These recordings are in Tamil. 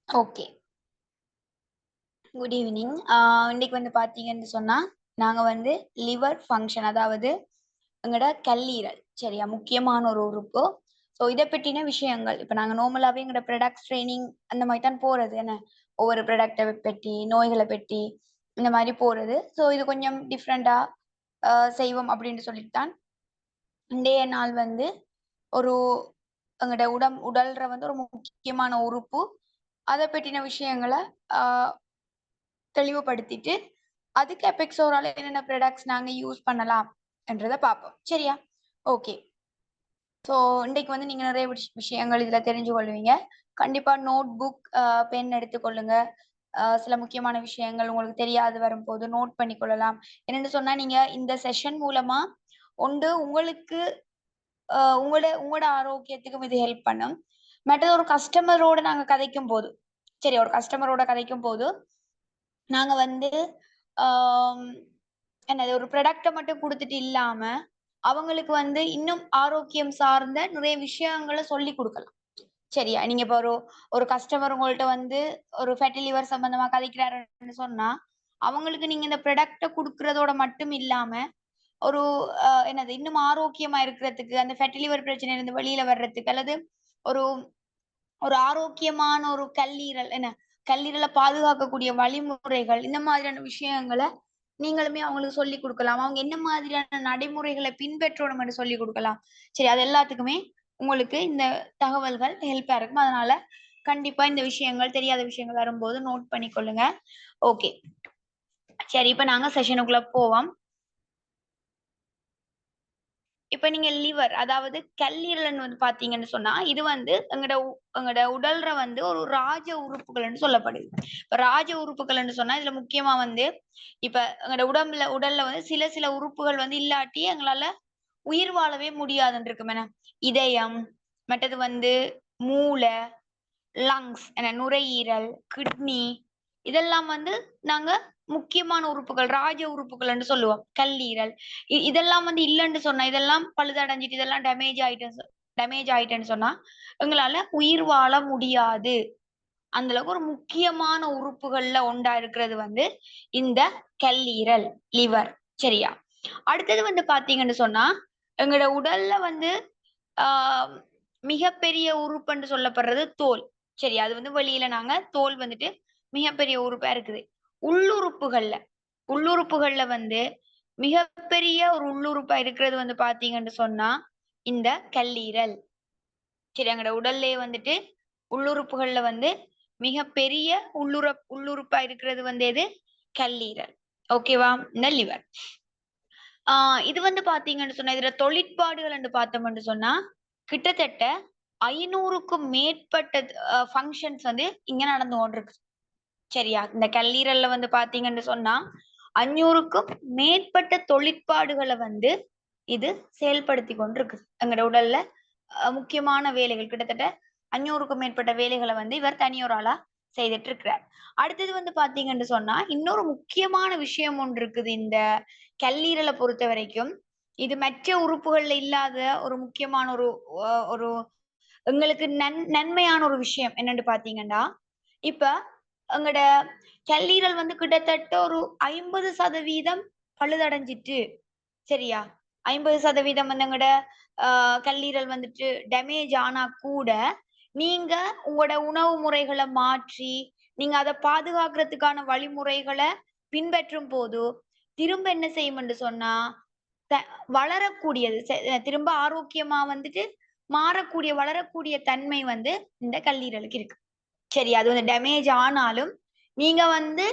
ஓகே. Good evening. இன்னைக்கு வந்து பார்த்தீங்கன்னு சொன்னா, நாங்க வந்து லிவர் ஃபங்ஷன் அதாவது எங்களோட கல்லீரல் சரியா? முக்கியமான ஒரு உறுப்பு. ஸோ இத பற்றின விஷயங்கள். இப்ப நாங்க நார்மலாவே எங்களோட ப்ராடக்ட்ஸ் ட்ரெய்னிங் அந்த மாரி தான் போறது என்ன? ஒவ்வொரு ப்ராடக்ட்ட பற்றி, நோய்கள பற்றி இந்த மாரி போறது. ஸோ இது கொஞ்சம் டிஃபரண்டா செய்வோம் அப்படின்னு சொல்லிட்டு தான் இன்றைய நாள் வந்து ஒரு எங்களோட உடல்ற வந்து ஒரு முக்கியமான உறுப்பு. அத பற்றின விஷயங்கள அ தெளிவுபடுத்திட்டு, அதுக்கு எபெக்ஸோரால என்னென்ன ப்ராடக்ட்ஸ் நாங்க யூஸ் பண்ணலாம் என்றத பார்ப்போம். சரியா? ஓகே. ஸோ இன்றைக்கு வந்து நீங்க நிறைய விஷயங்கள் இதுல தெரிஞ்சு கொள்வீங்க. கண்டிப்பா நோட் புக், பென் எடுத்துக்கொள்ளுங்க. சில முக்கியமான விஷயங்கள் உங்களுக்கு தெரியாது வரும்போது நோட் பண்ணிக் கொள்ளலாம். என்னன்னு சொன்னா, நீங்க இந்த செஷன் மூலமா ஒன்று உங்களுக்கு உங்களோட ஆரோக்கியத்துக்கும் இது ஹெல்ப் பண்ணும். மற்றது ஒரு கஸ்டமரோட நாங்க கதைக்கும்போது, சரி ஒரு கஸ்டமரோட கதைக்கும்போது, நாங்க வந்து ஆம் என்னது ஒரு ப்ராடக்ட்ட மட்டும் குடுத்துட்டு இல்லாம, அவங்களுக்கு வந்து இன்னும் ஆரோக்கியம் சார்ந்த நிறைய விஷயங்கள சொல்லிக் குடுக்கலாம். சரியா? நீங்க இப்ப ஒரு ஒரு கஸ்டமர் உங்கள்ட்ட வந்து ஒரு ஃபேட்டி லிவர் சம்பந்தமா கதைக்கிறாருன்னு சொன்னா, அவங்களுக்கு நீங்க இந்த ப்ராடக்ட்ட குடுக்குறதோட மட்டும் இல்லாம, ஒரு என்னது இன்னும் ஆரோக்கியமா இருக்கிறதுக்கு, அந்த ஃபேட்டி லிவர் பிரச்சனையிலிருந்து வெளியில வர்றதுக்கு, அல்லது ஒரு ஒரு ஆரோக்கியமான ஒரு கல்லீரல் கல்லீரல பாதுகாக்கக்கூடிய வழிமுறைகள், இந்த மாதிரியான விஷயங்கள நீங்களுமே அவங்களுக்கு சொல்லிக் குடுக்கலாம். அவங்க என்ன மாதிரியான நடைமுறைகள பின்பற்றணும்னு சொல்லிக் குடுக்கலாம். சரி, அது எல்லாத்துக்குமே உங்களுக்கு இந்த தகவல்கள் ஹெல்ப்பா இருக்கும். அதனால கண்டிப்பா இந்த விஷயங்கள், தெரியாத விஷயங்கள் வரும்போது நோட் பண்ணிக்கொள்ளுங்க. ஓகே. சரி, இப்ப நாங்க செஷனுக்குள்ள போவோம். இப்ப நீங்க லிவர் அதாவது கல்லீரல்ன்னு வந்து பார்த்தீங்கன்னு சொன்னா, இது வந்து எங்கட உடல்ல வந்து ஒரு ராஜ உறுப்புகள்ன்னு சொல்லப்படுது. இப்ப ராஜ உறுப்புகள்ன்னு சொன்னா, இதுல முக்கியமா வந்து இப்ப எங்கட உடல்ல வந்து சில சில உறுப்புகள் வந்து இல்லாட்டி எங்களால உயிர் வாழவே முடியாதுன்னு இருக்குமென. இதயம், மற்றது வந்து மூளை, லங்ஸ் நுரையீரல், கிட்னி இதெல்லாம் வந்து நாங்க முக்கியமான உறுப்புகள், ராஜ உறுப்புகள்ன்னு சொல்லுவோம். கல்லீரல். இதெல்லாம் வந்து இல்லன்னு சொன்னா, இதெல்லாம் பழுதடைஞ்சுட்டு, இதெல்லாம் டேமேஜ் ஆயிட்டுன்னு சொன்னா, எங்களால உயிர் வாழ முடியாது. அந்த அளவுக்கு ஒரு முக்கியமான உறுப்புகள்ல ஒன்றா இருக்கிறது வந்து இந்த கல்லீரல், லிவர். சரியா? அடுத்தது வந்து பார்த்தீங்கன்னு சொன்னா, எங்களோட உடல்ல வந்து ஆ மிகப்பெரிய உறுப்புன்னு சொல்லப்படுறது தோல். சரி, அது வந்து வெளியில நாங்க தோல் வந்துட்டு மிகப்பெரிய உறுப்பா இருக்குது. உள்ளுறுப்புகள்ல உள்ளுறுப்புகள்ல வந்து மிகப்பெரிய ஒரு உள்ளுறுப்பா இருக்கிறது வந்து பார்த்தீங்கன்னு சொன்னா, இந்த கல்லீரல். சரி, எங்கட உடல்லயே வந்துட்டு உள்ளுறுப்புகள்ல வந்து மிகப்பெரிய உள்ளுறுப்பா இருக்கிறது வந்து எது? கல்லீரல். ஓகேவா? இந்த லிவர். ஆ இது வந்து பார்த்தீங்கன்னு சொன்னா, இதுல தொழிற்பாடுகள்ன்னு பார்த்தோம்ன்னு சொன்னா, கிட்டத்தட்ட 500க்கும் மேற்பட்ட ஃபங்ஷன்ஸ் வந்து இங்க நடந்து கொண்டிருக்கு. சரியா? இந்த கல்லீரல்ல வந்து பார்த்தீங்கன்னு சொன்னா, 500க்கும் மேற்பட்ட தொழிற்பாடுகள வந்து இது செயல்படுத்திக் கொண்டிருக்கு. எங்கட உடல்ல முக்கியமான வேலைகள் கிட்டத்தட்ட 500க்கும் மேற்பட்ட வேலைகள வந்து இவர் தனியொரு ஆளா செய்துட்டு இருக்கிறார். அடுத்தது வந்து பார்த்தீங்கன்னு சொன்னா, இன்னொரு முக்கியமான விஷயம் ஒன்று இருக்குது இந்த கல்லீரல பொறுத்தவரைக்கும். இது மற்ற உறுப்புகள்ல இல்லாத ஒரு முக்கியமான ஒரு எங்களுக்கு நன்மையான ஒரு விஷயம் என்னன்னு பார்த்தீங்கன்னா, இப்ப எங்கட கல்லீரல் வந்து கிட்டத்தட்ட ஒரு 50% பழுதடைஞ்சிட்டு. சரியா? 50% வந்து எங்கட அ கல்லீரல் வந்துட்டு டேமேஜ் ஆனா கூட, நீங்க உங்களோட உணவு முறைகள மாற்றி, நீங்க அத பாதுகாக்கிறதுக்கான வழிமுறைகள பின்பற்றும்போது, திரும்ப என்ன செய்யும்ன்னு சொன்னா, த வளரக்கூடியது திரும்ப ஆரோக்கியமா வந்துட்டு வளரக்கூடிய தன்மை வந்து இந்த கல்லீரலுக்கு இருக்கு. சரி, அது வந்து டேமேஜ் ஆனாலும், நீங்க வந்து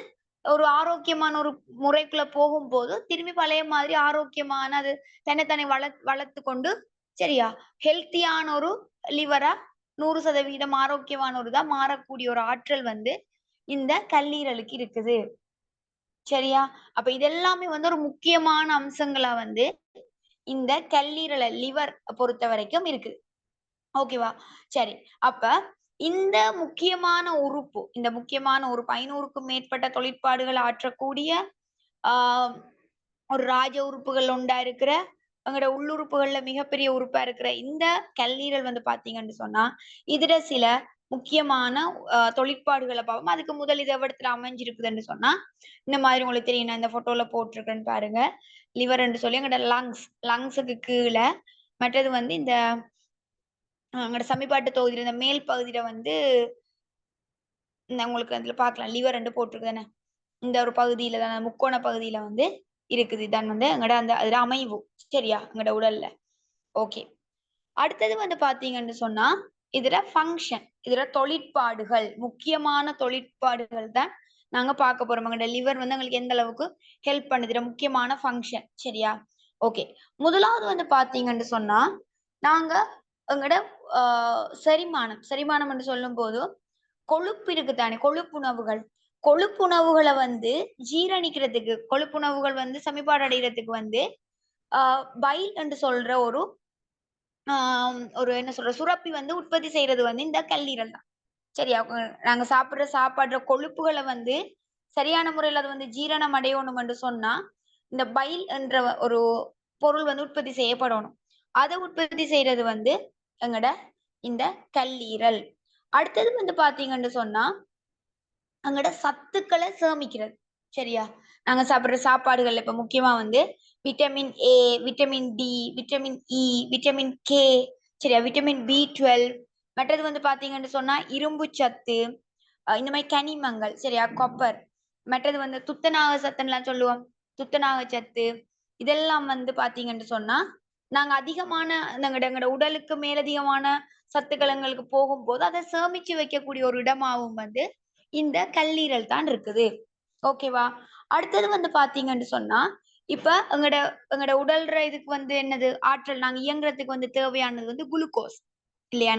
ஒரு ஆரோக்கியமான ஒரு முறைக்குள்ள போகும்போது, திரும்பி பழைய மாதிரி ஆரோக்கியமான அது தன்னைத்தானே வளர்த்துக் கொண்டு சரியா? ஹெல்த்தியான ஒரு லிவரா 100% ஆரோக்கியமான ஒரு இதா மாறக்கூடிய ஒரு ஆற்றல் வந்து இந்த கல்லீரலுக்கு இருக்குது. சரியா? அப்ப இதெல்லாமே வந்து ஒரு முக்கியமான அம்சங்களா வந்து இந்த லிவர் பொறுத்தவரைக்கும் இருக்குது. ஓகேவா? சரி. அப்ப இந்த முக்கியமான உறுப்பு 500க்கும் மேற்பட்ட தொழிற்பாடுகள் ஆற்றக்கூடிய, ஆ ஒரு ராஜ உறுப்புகள் ஒன்றா இருக்கிற, எங்களோட உள்ளுறுப்புகள்ல மிகப்பெரிய உறுப்பா இருக்கிற இந்த கல்லீரல் வந்து பார்த்தீங்கன்னு சொன்னா, இதுல சில முக்கியமான தொழிற்பாடுகளை பார்ப்போம். அதுக்கு முதல் இது எவ்விடத்துல அமைஞ்சிருக்குதுன்னு சொன்னா இந்த மாதிரி உங்களுக்கு தெரியும். நான் இந்த போட்டோல போட்டிருக்கேன்னு பாருங்க. லிவர் சொல்லி எங்கட லங்ஸுக்கு கீழே. மற்றது வந்து இந்த எங்கட சமிபாட்டு தொகுதியில இந்த மேல் பகுதியில வந்து இந்த உங்களுக்கு அதுல பார்க்கலாம். லிவர் போட்டிருக்கு. இந்த ஒரு பகுதியில தான் முக்கோண பகுதியில வந்து இருக்குது. இதான் வந்து எங்கட அந்த அதுல அமைவு. சரியா? எங்கட உடல்ல. ஓகே. அடுத்தது வந்து பாத்தீங்கன்னு சொன்னா, இதுல ஃபங்ஷன். இதுல தொழிற்பாடுகள். முக்கியமான தொழிற்பாடுகள் தான் நாங்க பார்க்க போறோம். எங்கட லிவர் வந்து எங்களுக்கு எந்த அளவுக்கு ஹெல்ப் பண்ணுது. இதுல முக்கியமான ஃபங்ஷன். சரியா? ஓகே. முதலாவது வந்து பாத்தீங்கன்னு சொன்னா, நாங்க எங்கட அ செரிமானம். செரிமானம் என்று சொல்லும்போது, கொழுப்பு இருக்கு தானே, கொழுப்புணவுகள். கொழுப்புணவுகள வந்து ஜீரணிக்கிறதுக்கு, கொழுப்புணவுகள் வந்து சமிபாடு அடையறதுக்கு வந்து அ பைல் என்று சொல்ற ஒரு என்ன சொல்ற சுரப்பி வந்து உற்பத்தி செய்றது வந்து இந்த கல்லீரல் தான். சரியா? நாங்க சாப்பிடுற சாப்பாடுற கொழுப்புகள வந்து சரியான முறையில அது வந்து ஜீரணம் அடையணும் என்று சொன்னா, இந்த பைல் என்ற ஒரு பொருள் வந்து உற்பத்தி செய்யப்படணும். அத உற்பத்தி செய்றது வந்து எங்கட இந்த கல்லீரல். அடுத்தது வந்து பார்த்தீங்கன்னு சொன்னா, அங்கட சத்துக்கள சேமிக்கிறது. சரியா? நாங்க சாப்பிடுற சாப்பாடுகள்ல இப்ப முக்கியமா வந்து vitamin A, vitamin D, vitamin E, vitamin K, சரியா? விட்டமின் பி12 மற்றது வந்து பார்த்தீங்கன்னு சொன்னா, இரும்பு சத்து, இந்த மாரி கனிமங்கள், சரியா? காப்பர். மற்றது வந்து துத்தநாக சத்துன்னுலாம் சொல்லுவோம். துத்தநாக சத்து. இதெல்லாம் வந்து பார்த்தீங்கன்னு சொன்னா, நாங்க அதிகமான எங்கட எங்கட உடலுக்கு மேலதிகமான சத்துக்கள் எங்களுக்கு போகும்போது, அத சேமிச்சு வைக்கக்கூடிய ஒரு இடமாவும் வந்து இந்த கல்லீரல் தான் இருக்குது. ஓகேவா? அடுத்தது வந்து பார்த்தீங்கன்னு சொன்னா, இப்ப எங்கட எங்கட உடல்ற இதுக்கு வந்து என்னது ஆற்றல் நாங்க இயங்குறதுக்கு வந்து தேவையானது வந்து குளுக்கோஸ். இல்லையா?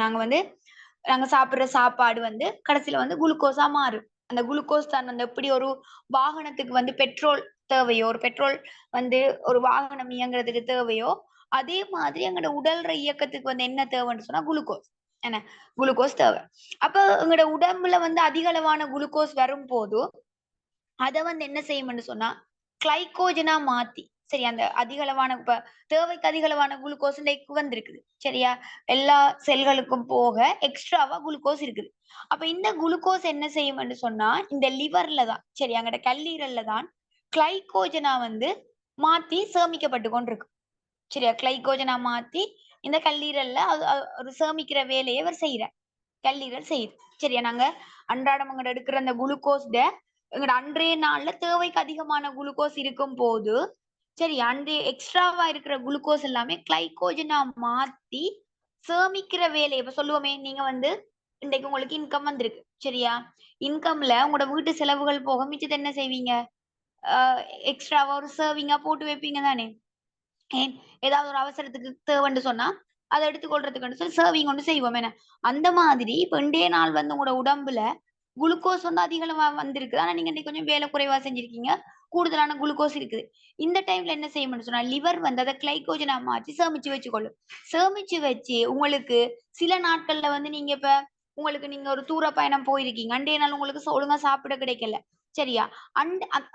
நாங்க சாப்பிடுற சாப்பாடு வந்து கடைசில வந்து குளுக்கோஸா மாறும். அந்த குளுக்கோஸ் தான் வந்து எப்படி ஒரு வாகனத்துக்கு வந்து பெட்ரோல் தேவையோ, ஒரு பெட்ரோல் வந்து ஒரு வாகனம் இயங்குறதுக்கு தேவையோ, அதே மாதிரி எங்கட உடல்ற இயக்கத்துக்கு வந்து என்ன தேவைன்னு சொன்னா குளுக்கோஸ். என்ன? குளுக்கோஸ் தேவை. அப்ப எங்கட உடம்புல வந்து அதிக அளவான குளுக்கோஸ் வரும்போது, அத வந்து என்ன செய்யும்ன்னு சொன்னா, கிளைகோஜனா மாத்தி, சரி அந்த அதிக அளவான இப்ப தேவைக்கு அதிக அளவான குளுக்கோஸ் இன்னைக்கு வந்திருக்குது. சரியா? எல்லா செல்களுக்கும் போக எக்ஸ்ட்ராவா குளுக்கோஸ் இருக்குது. அப்ப இந்த குளுக்கோஸ் என்ன செய்யும்ன்னு சொன்னா, இந்த லிவர்ல தான், சரி அங்கட கல்லீரல்ல தான் கிளைகோஜனா வந்து மாத்தி சேமிக்கப்பட்டு கொண்டிருக்கு. சரியா? கிளைகோஜனா மாத்தி இந்த கல்லீரல்ல அது அது சேமிக்கிற வேலைய அவர் செய்றார். கல்லீரல் செய்யுது. சரியா? நாங்க அன்றாடம் அங்கட எடுக்கிற அந்த குளுக்கோஸ்ட எங்கட அன்றைய நாள்ல தேவைக்கு அதிகமான குளுக்கோஸ் இருக்கும்போது, சரி அன்றைய எக்ஸ்ட்ராவா இருக்கிற குளுக்கோஸ் எல்லாமே கிளைகோஜனா மாத்தி சேமிக்கிற வேலை இப்ப சொல்லுவோமே, நீங்க வந்து இன்றைக்கு உங்களுக்கு இன்கம் வந்திருக்கு. சரியா? இன்கம்ல உங்களோட வீட்டு செலவுகள் போக மிச்சத்த என்ன செய்வீங்க? அ எக்ஸ்ட்ராவா ஒரு சேவிங்கா போட்டு வைப்பீங்க தானே! ஏன் ஏதாவது ஒரு அவசரத்துக்கு தேவைன்னு சொன்னா, அத எடுத்துக்கொள்றதுக்குன்னு சொல்லி சேவிங் ஒண்ணு செய்வோம் என்ன. அந்த மாதிரி இப்ப இன்றைய நாள் வந்து உங்களோட உடம்புல குளுக்கோஸ் வந்து அதிக அளவா வந்திருக்கு. ஆனா நீங்க இன்னைக்கு கொஞ்சம் வேலை குறைவா செஞ்சிருக்கீங்க. கூடுதலான குளுக்கோஸ் இருக்குது. இந்த டைம்ல என்ன செய்யும்ன்னு சொன்னா, லிவர் வந்து அத கிளைகோஜனா மாற்றி சேமிச்சு வச்சுக்கொள்ளும். சேமிச்சு வச்சு உங்களுக்கு சில நாட்கள்ல வந்து நீங்க இப்ப நீங்க ஒரு தூர பயணம் போயிருக்கீங்க. அன்றைய நாள் உங்களுக்கு ஒழுங்கா சாப்பிட கிடைக்கல. சரியா?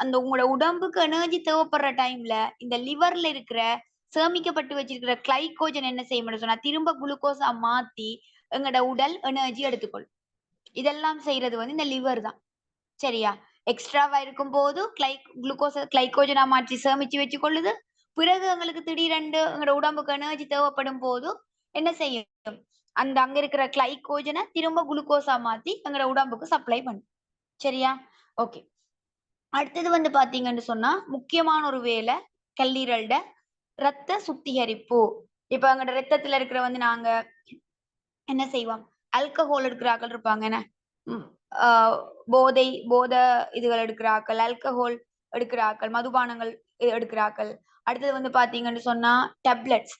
அந்த உங்களோட உடம்புக்கு எனர்ஜி தேவைப்படுற டைம்ல இந்த லிவர்ல இருக்கிற சேமிக்கப்பட்டு வச்சிருக்கிற கிளைகோஜன் என்ன செய்யும்ன்னு சொன்னா, திரும்ப குளுக்கோஸா மாத்தி எங்கட உடல் எனர்ஜி எடுத்துக்கொள்ளும். இதெல்லாம் செய்றது வந்து இந்த லிவர் தான். சரியா? எக்ஸ்ட்ராவா இருக்கும்போது குளுக்கோஸ கிளைகோஜனா மாற்றி சேமிச்சு வச்சுக் கொள்ளுது. பிறகு எங்களுக்கு திடீரென்று எங்களோட உடம்புக்கு எனர்ஜி தேவைப்படும் போது என்ன செய்யும்? அந்த அங்க இருக்கிற கிளைகோஜன திரும்ப குளுக்கோஸா மாத்தி எங்களோட உடம்புக்கு சப்ளை பண்ணும். சரியா? ஓகே. அடுத்தது வந்து பார்த்தீங்கன்னு சொன்னா, முக்கியமான ஒரு வேலை கல்லீரல்ட ரத்த சுத்திகரிப்பு. இப்ப எங்கட ரத்தத்துல இருக்கிற வந்து நாங்க என்ன செய்வோம்? ஆல்கஹால் எடுக்கிற ஆட்கள் இருப்பாங்க என்ன? ம். ஆ போத இதுகள் எடுக்கிற ஆட்கள், ஆல்கஹால் எடுக்கிற ஆட்கள், மதுபானங்கள் எடுக்கிற ஆட்கள். அடுத்தது வந்து பார்த்தீங்கன்னு சொன்னா, டேப்லெட்ஸ்.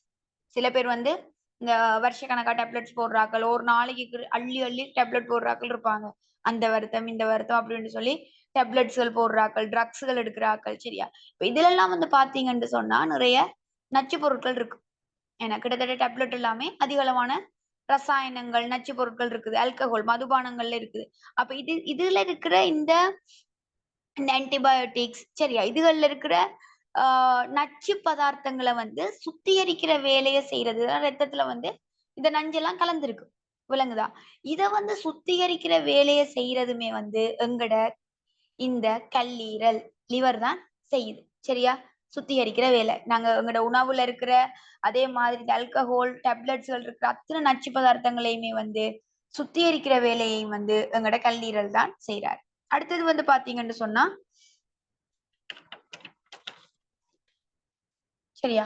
சில பேர் வந்து இந்த வருஷக்கணக்கா டேப்லெட்ஸ் போடுற ஆட்கள், ஒரு நாளைக்கு அள்ளி அள்ளி டேப்லெட் போடுற ஆட்கள் இருப்பாங்க. அந்த வருத்தம், இந்த வருத்தம் அப்படின்னு சொல்லி டேப்லெட்ஸ்கள் போடுற ஆட்கள், ட்ரக்ஸ்கள் எடுக்கிற ஆட்கள் சரியா? இப்ப இதுலலாம் வந்து பார்த்தீங்கன்னு சொன்னா, நிறைய நச்சு பொருட்கள் இருக்கு. ஏன்னா கிட்டத்தட்ட டேப்லெட் எல்லாமே அதிக அளவான ரசாயனங்கள், நச்சு பொருட்கள் இருக்குது. ஆல்கஹால், மதுபானங்கள்ல இருக்குது. அப்ப இதுல இருக்கிற இந்த இந்த ஆன்டிபயோட்டிக்ஸ் சரியா? இதுகள்ல இருக்கிற ஆ நச்சு பதார்த்தங்கள வந்து சுத்திகரிக்கிற வேலைய செய்றது. ரத்தத்துல வந்து இந்த நஞ்செல்லாம் கலந்திருக்கு. விளங்குதா? இத வந்து சுத்திகரிக்கிற வேலையை செய்யறதுமே வந்து எங்கட இந்த கல்லீரல் லிவர் தான் செய்யுது. சரியா? சுத்திகரிக்கிற வேலை. நாங்க எங்கட உணவுல இருக்கிற அதே மாதிரி ஆல்கஹால், டேப்லெட்ஸ்கள் இருக்கிற அத்தனை நச்சு பதார்த்தங்களையுமே வந்து சுத்திகரிக்கிற வேலையையும் வந்து எங்கட கல்லீரல் தான் செய்றார். அடுத்தது வந்து பாத்தீங்கன்னு சொன்னா சரியா?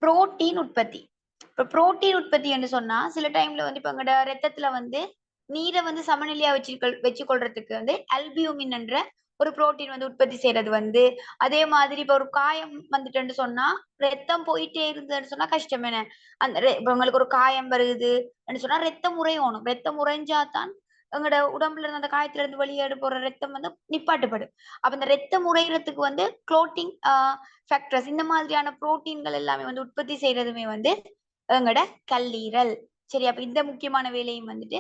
புரோட்டீன் உற்பத்தி. இப்ப புரோட்டீன் உற்பத்தி என்று சொன்னா, சில டைம்ல வந்து இப்ப எங்கட ரத்தத்துல வந்து நீரை வந்து சமநிலையா வச்சுக்கொள்றதுக்கு வந்து அல்பியூமின் என்ற ஒரு புரோட்டீன் வந்து உற்பத்தி செய்யறது வந்து, அதே மாதிரி இப்ப ஒரு காயம் வந்துட்டுன்னு சொன்னா, ரத்தம் போயிட்டே இருந்ததுன்னு சொன்னா கஷ்டம் என்ன? இப்ப உங்களுக்கு ஒரு காயம் வருதுன்னு சொன்னா ரத்தம் உறையணும். ரத்தம் உறைஞ்சாதான் எங்களோட உடம்புல இருந்து அந்த காயத்துல இருந்து வெளியேற போற ரத்தம் வந்து நிப்பாட்டுப்படும். அப்ப இந்த ரத்தம் உறையறதுக்கு வந்து குளோட்டிங் ஃபேக்டர்ஸ் இந்த மாதிரியான புரோட்டீன்கள் எல்லாமே வந்து உற்பத்தி செய்யறதுமே வந்து எங்கட கல்லீரல். சரி, அப்ப இந்த முக்கியமான வேலையும் வந்துட்டு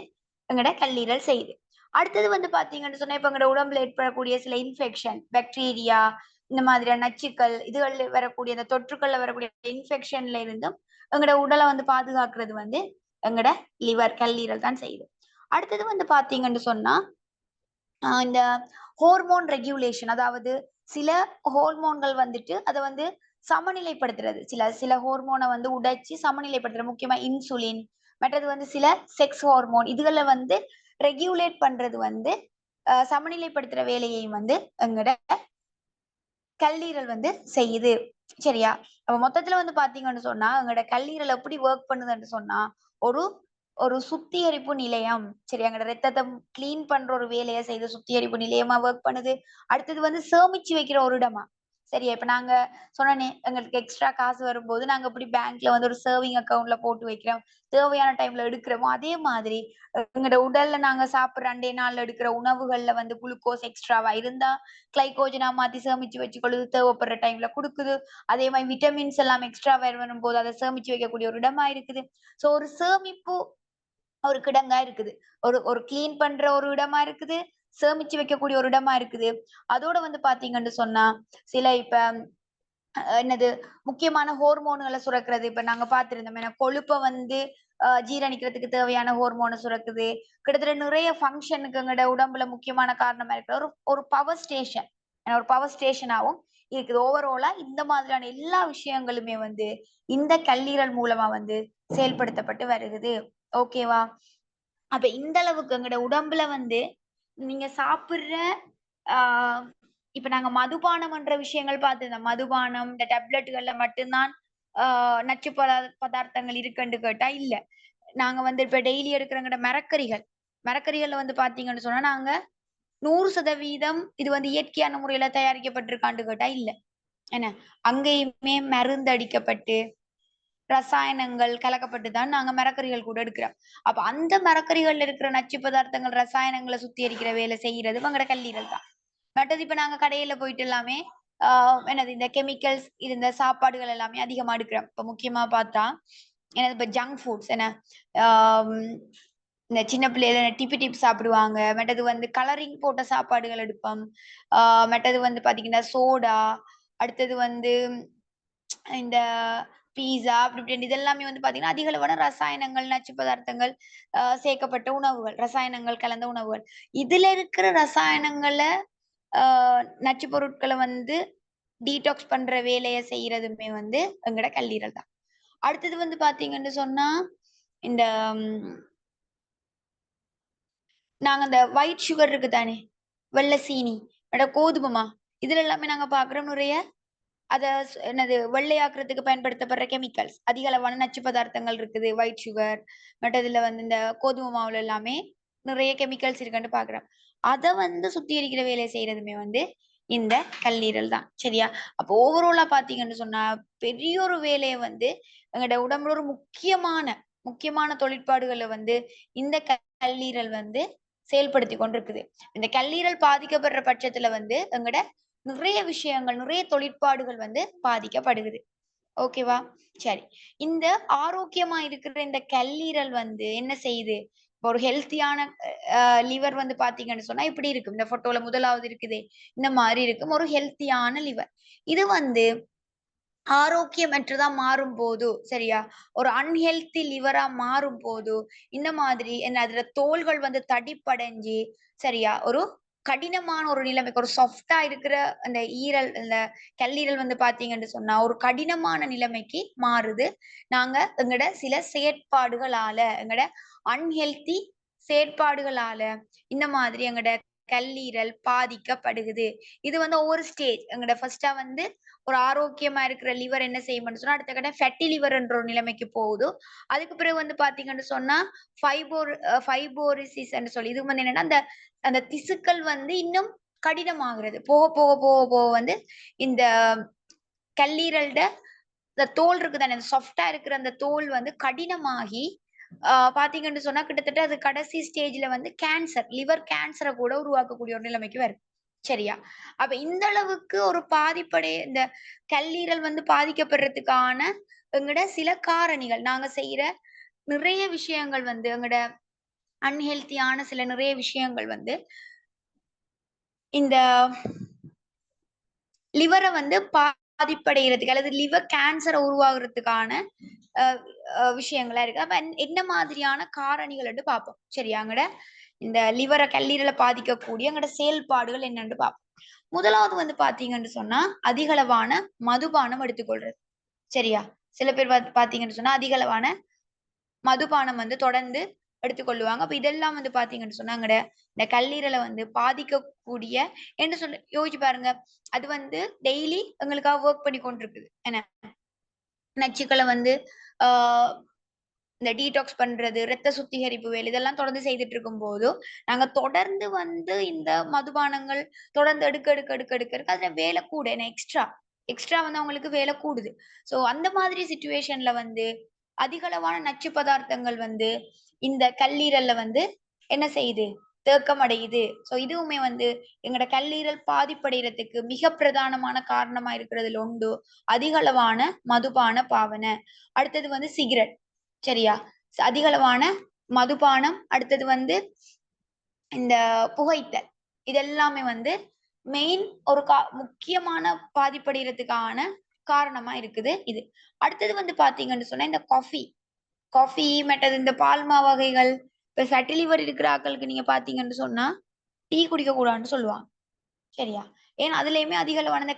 எங்கட கல்லீரல் செய்யுது. அடுத்தது வந்து பாத்தீங்கன்னு சொன்னா, இப்ப எங்கட உடம்புல ஏற்படக்கூடிய சில இன்ஃபெக்ஷன், பாக்டீரியா இந்த மாதிரியான நச்சுக்கள், இதுகள்ல வரக்கூடிய அந்த தொற்றுக்கள்ல வரக்கூடிய இன்ஃபெக்ஷன்ல இருந்தும் எங்கட உடலை வந்து பாதுகாக்கிறது வந்து எங்கட லிவர், கல்லீரல் தான் செய்யுது. அடுத்தது வந்து பாத்தீங்கன்னு சொன்னா, இந்த ஹோர்மோன் ரெகுலேஷன், அதாவது சில ஹோர்மோன்கள் வந்துட்டு அத வந்து சமநிலைப்படுத்துறது. சில சில ஹோர்மோன வந்து உடைச்சு சமநிலைப்படுத்துறது. முக்கியமா இன்சுலின், மற்றது வந்து சில செக்ஸ் ஹார்மோன் இதுகள வந்து ரெகுலேட் பண்றது வந்து சமநிலைப்படுத்துற வேலையையும் வந்து எங்கட கல்லீரல் வந்து செய்யுது. சரியா? அப்ப மொத்தத்துல வந்து பாத்தீங்கன்னு சொன்னா, எங்கட கல்லீரல் எப்படி வொர்க் பண்ணுதுன்னு சொன்னா, ஒரு ஒரு சுத்திகரிப்பு நிலையம். சரி, எங்கட ரத்தத்த கிளீன் பண்ற ஒரு வேலைய செய்து சுத்திகரிப்பு நிலையமா வொர்க் பண்ணுது. அடுத்தது வந்து சேமிச்சு வைக்கிற ஒரு இடமா. சரியா? இப்ப நாங்க சொன்னனே, எங்களுக்கு எக்ஸ்ட்ரா காசு வரும்போது நாங்க எப்படி பேங்க்ல வந்து ஒரு சேவிங் அக்கவுண்ட்ல போட்டு வைக்கிறோம். தேவையான டைம்ல எடுக்கிறோமோ, அதே மாதிரி எங்கட உடல்ல நாங்க சாப்பிடுற அன்றைய நாள்ல எடுக்கிற உணவுகள்ல வந்து குளுக்கோஸ் எக்ஸ்ட்ராவா இருந்தா கிளைகோஜனா மாத்தி சேமிச்சு வச்சுக்கொள்ளுது. தேவைப்படுற டைம்ல குடுக்குது. அதே மாரி விட்டமின்ஸ் எல்லாம் எக்ஸ்ட்ரா வரும்போது அத சேமிச்சு வைக்கக்கூடிய ஒரு இடமா இருக்குது. சோ ஒரு சேமிப்பு ஒரு கிடங்கா இருக்குது. ஒரு ஒரு கிளீன் பண்ற ஒரு இடமா இருக்குது. சேமிச்சு வைக்கக்கூடிய ஒரு இடமா இருக்குது. அதோட வந்து பார்த்தீங்கன்னு சொன்னா, சில இப்ப என்னது முக்கியமான ஹோர்மோன்கள சுரக்கிறது. இப்ப நாங்க பார்த்திருந்தோம். ஏன்னா கொழுப்ப வந்து ஜீரணிக்கிறதுக்கு தேவையான ஹோர்மோன சுரக்குது. கிட்டத்தட்ட நிறைய ஃபங்ஷனுக்கு எங்கட உடம்புல முக்கியமான காரணமா இருக்கிற ஒரு ஒரு பவர் ஸ்டேஷன். ஒரு பவர் ஸ்டேஷனாவும் இருக்குது. ஓவராலா இந்த மாதிரியான எல்லா விஷயங்களுமே வந்து இந்த கல்லீரல் மூலமா வந்து செயல்படுத்தப்பட்டு வருகுது. ஓகேவா? அப்ப இந்த அளவுக்கு எங்கட உடம்புல வந்து நீங்க சாப்பிடுற ஆ இப்ப நாங்க மதுபானம்ன்ற விஷயங்கள் பார்த்திருந்தோம். மதுபானம், இந்த டேப்லெட்டுகள்ல மட்டும் தான் ஆ நச்சு பதார்த்தங்கள் இருக்குன்னு கேட்டா இல்ல. நாங்க வந்து இப்ப டெய்லி எடுக்கிறங்கட மரக்கறிகள். மரக்கறிகள்ல வந்து பார்த்தீங்கன்னு சொன்னா, நாங்க 100% இது வந்து இயற்கையான முறையில தயாரிக்கப்பட்டிருக்கான்னு கேட்டா இல்ல. என்ன? அங்கேயுமே மருந்து அடிக்கப்பட்டு ரசாயனங்கள் கலக்கப்பட்டு தான் நாங்க மரக்கறிகள் கூட எடுக்கிறோம். அப்ப அந்த மரக்கறிகள்ல இருக்கிற நச்சு பதார்த்தங்கள், ரசாயனங்கள சுத்திகரிக்கிற வேலை செய்யறது எங்கட கல்லீரல் தான். மற்றது இப்ப நாங்க கடையில போயிட்டு எல்லாமே ஆ என்னது இந்த கெமிக்கல்ஸ் இருந்த சாப்பாடுகள் எல்லாமே அதிகமா எடுக்கிறோம். இப்ப முக்கியமா பார்த்தா, என்னது இப்ப ஜங்க் ஃபுட்ஸ் என்ன ஆம் இந்த சின்ன பிள்ளையில டிப்பி டிப்ஸ் சாப்பிடுவாங்க. மற்றது வந்து கலரிங் போட்ட சாப்பாடுகள் எடுப்போம். ஆ மற்றது வந்து பார்த்தீங்கன்னா, சோடா, அடுத்தது வந்து இந்த பீஸா அப்படி இப்படின்னு இது எல்லாமே வந்து பார்த்தீங்கன்னா, அதிக அளவான ரசாயனங்கள், நச்சு பதார்த்தங்கள் சேர்க்கப்பட்ட உணவுகள், ரசாயனங்கள் கலந்த உணவுகள். இதுல இருக்கிற ரசாயனங்கள ஆ நச்சு பொருட்கள வந்து டீடாக்ஸ் பண்ற வேலைய செய்றதுமே வந்து எங்கட கல்லீரல் தான். அடுத்தது வந்து பார்த்தீங்கன்னு சொன்னா, இந்த ம் நாங்க அந்த ஒயிட் சுகர் இருக்கு தானே, வெள்ள சீனி, கோதுமை மா, இதுல எல்லாமே நாங்க பார்க்குறோம் நுரைய அத என்னது வெள்ளையாக்குறதுக்கு பயன்படுத்தப்படுற கெமிக்கல்ஸ். அதிக அளவான நச்சு பதார்த்தங்கள் இருக்குது. ஒயிட் சுகர், மற்றதுல வந்து இந்த கோதுமை மாவுல எல்லாமே நிறைய கெமிக்கல்ஸ் இருக்குன்னு பார்க்குறோம். அத வந்து சுத்திகரிக்கிற வேலைய செய்றதுமே வந்து இந்த கல்லீரல் தான். சரியா? அப்போ ஓவராலா பார்த்தீங்கன்னு சொன்னா, பெரிய ஒரு வேலைய வந்து எங்கட உடம்புல ஒரு முக்கியமான முக்கியமான தொழிற்பாடுகள வந்து இந்த கல்லீரல் வந்து செயல்படுத்திக் கொண்டிருக்குது. இந்த கல்லீரல் பாதிக்கப்படுற பட்சத்துல வந்து எங்கட நிறைய விஷயங்கள், நிறைய தொழிற்பாடுகள் வந்து பாதிக்கப்படுகுது. ஓகேவா? சரி. இந்த ஆரோக்கியமா இருக்கிற இந்த கல்லீரல் வந்து என்ன செய்யுது? இப்போ ஒரு ஹெல்த்தியான அ லிவர் வந்து பார்த்தீங்கன்னு சொன்னா, இப்படி இருக்கும். இந்த ஃபோட்டோல முதலாவது இருக்குதே, இந்த மாரி இருக்கும். ஒரு ஹெல்த்தியான லிவர். இது வந்து ஆரோக்கியமற்றதா மாறும் போது சரியா, ஒரு அன்ஹெல்தி லிவரா மாறும் போது இந்த மாதிரி என்ன அதுல தோள்கள் வந்து தடிப்படைஞ்சு சரியா, ஒரு கடினமான ஒரு நிலைமைக்கு ஒரு சாஃப்ட்டா இருக்கிற அந்த ஈரல் அந்த கல்லீரல் வந்து பார்த்தீங்கன்னு சொன்னா, ஒரு கடினமான நிலைமைக்கு மாறுது. நாங்க எங்கட சில செயற்பாடுகளால, எங்கட அன்ஹெல்தி செயற்பாடுகளால இந்த மாதிரி எங்கட கல்லீரல் பாதிக்கப்படுகுது. இது வந்து ஒவ்வொரு ஸ்டேஜ். எங்கட ஃபர்ஸ்ட்டா வந்து ஒரு ஆரோக்கியமா இருக்கிற லிவர் என்ன செய்யும்னு சொன்னா, அடுத்த கட்ட ஃபேட்டி லிவர்ன்ற ஒரு நிலைமைக்கு போகுது. அதுக்கு பிறகு வந்து பார்த்தீங்கன்னு சொன்னா, ஃபைபோரிசிஸ்ன்னு சொல்லி இது வந்து என்னன்னா, அந்த அந்த திசுக்கள் வந்து இன்னும் கடினமாகிறது. போக, போக, போக, போக வந்து இந்த கல்லீரல்ட இந்த தோல் இருக்கு தானே, அந்த சாஃப்ட்டா இருக்கிற அந்த தோல் வந்து கடினமாகி, பார்த்தீங்கன்னு சொன்னா, கிட்டத்தட்ட அது கடைசி ஸ்டேஜ்ல வந்து கேன்சர், லிவர் கேன்சர கூட உருவாக்கக்கூடிய ஒரு நிலைமைக்கு வருது. சரியா? அப்ப இந்த அளவுக்கு ஒரு இந்த கல்லீரல் வந்து பாதிக்கப்படுறதுக்கான எங்கட சில காரணிகள், நாங்க செய்யற நிறைய விஷயங்கள் வந்து எங்கட அன்ஹெல்த்தியான சில நிறைய விஷயங்கள் வந்து இந்த லிவர வந்து பாதிப்படைகிறதுக்கு அல்லது லிவர் கேன்சர உருவாகுறதுக்கான அ விஷயங்களா இருக்கு. அப்ப என்ன மாதிரியான காரணிகள்ன்னு பார்ப்போம். சரியாங்கட? இந்த கல்லீரல பாதிக்கக்கூடிய எங்கட செயல்பாடுகள் என்னன்னு பார்ப்போம். முதலாவது வந்து பார்த்தீங்கன்னு சொன்னா, அதிகளவான மதுபானம் எடுத்துக்கொள்றது. சரியா? சில பேர் பார்த்தீங்கன்னு சொன்னா, அதிகளவான மதுபானம் வந்து தொடர்ந்து எடுத்துக்கொள்ளுவாங்க. அப்ப இதெல்லாம் வந்து பார்த்தீங்கன்னு சொன்னா, இந்த கல்லீரல வந்து பாதிக்கக்கூடிய என்று சொல்லி யோசிச்சு பாருங்க. அது வந்து டெய்லி எங்களுக்காக வொர்க் பண்ணி கொண்டிருக்குது. என்ன? நச்சுக்கள வந்து ஆ இந்த டீடாக்ஸ் பண்றது, ரத்த சுத்திகரிப்பு வேலை இதெல்லாம் தொடர்ந்து செய்துட்டு இருக்கும்போது, நாங்க தொடர்ந்து வந்து இந்த மதுபானங்கள் தொடர்ந்து எடுக்க அதுல வேலை கூட. ஏன்னா எக்ஸ்ட்ரா வந்து அவங்களுக்கு வேலை கூடுது. ஸோ அந்த மாதிரி சிச்சுவேஷன்ல வந்து அதிகளவான நச்சு பதார்த்தங்கள் வந்து இந்த கல்லீரல்ல வந்து என்ன செய்யுது? தேக்கம் அடையுது. ஸோ இதுவுமே வந்து எங்கட கல்லீரல் பாதிப்படையறதுக்கு மிக பிரதானமான காரணமா இருக்கிறதுல ஒன்று, அதிகளவான மதுபான பாவனை. அடுத்தது வந்து சிகரெட். சரியா? அதிக அளவான மதுபானம், அடுத்தது வந்து இந்த புகைத்தல். இதெல்லாமே வந்து மெயின் ஒரு முக்கியமான பாதிப்படையறதுக்கான காரணமா இருக்குது இது. அடுத்தது வந்து பார்த்தீங்கன்னு சொன்னா, இந்த காஃபி மற்றது இந்த பால்மா வகைகள், இப்ப ஃபேட்டி லிவர் இருக்கிற ஆட்களுக்கு நீங்க பார்த்தீங்கன்னு சொன்னா, டீ குடிக்கக் கூடாதுன்னு சொல்லுவாங்க. சரியா? ஏன்னா அதுலயுமே அதிக அளவான இந்த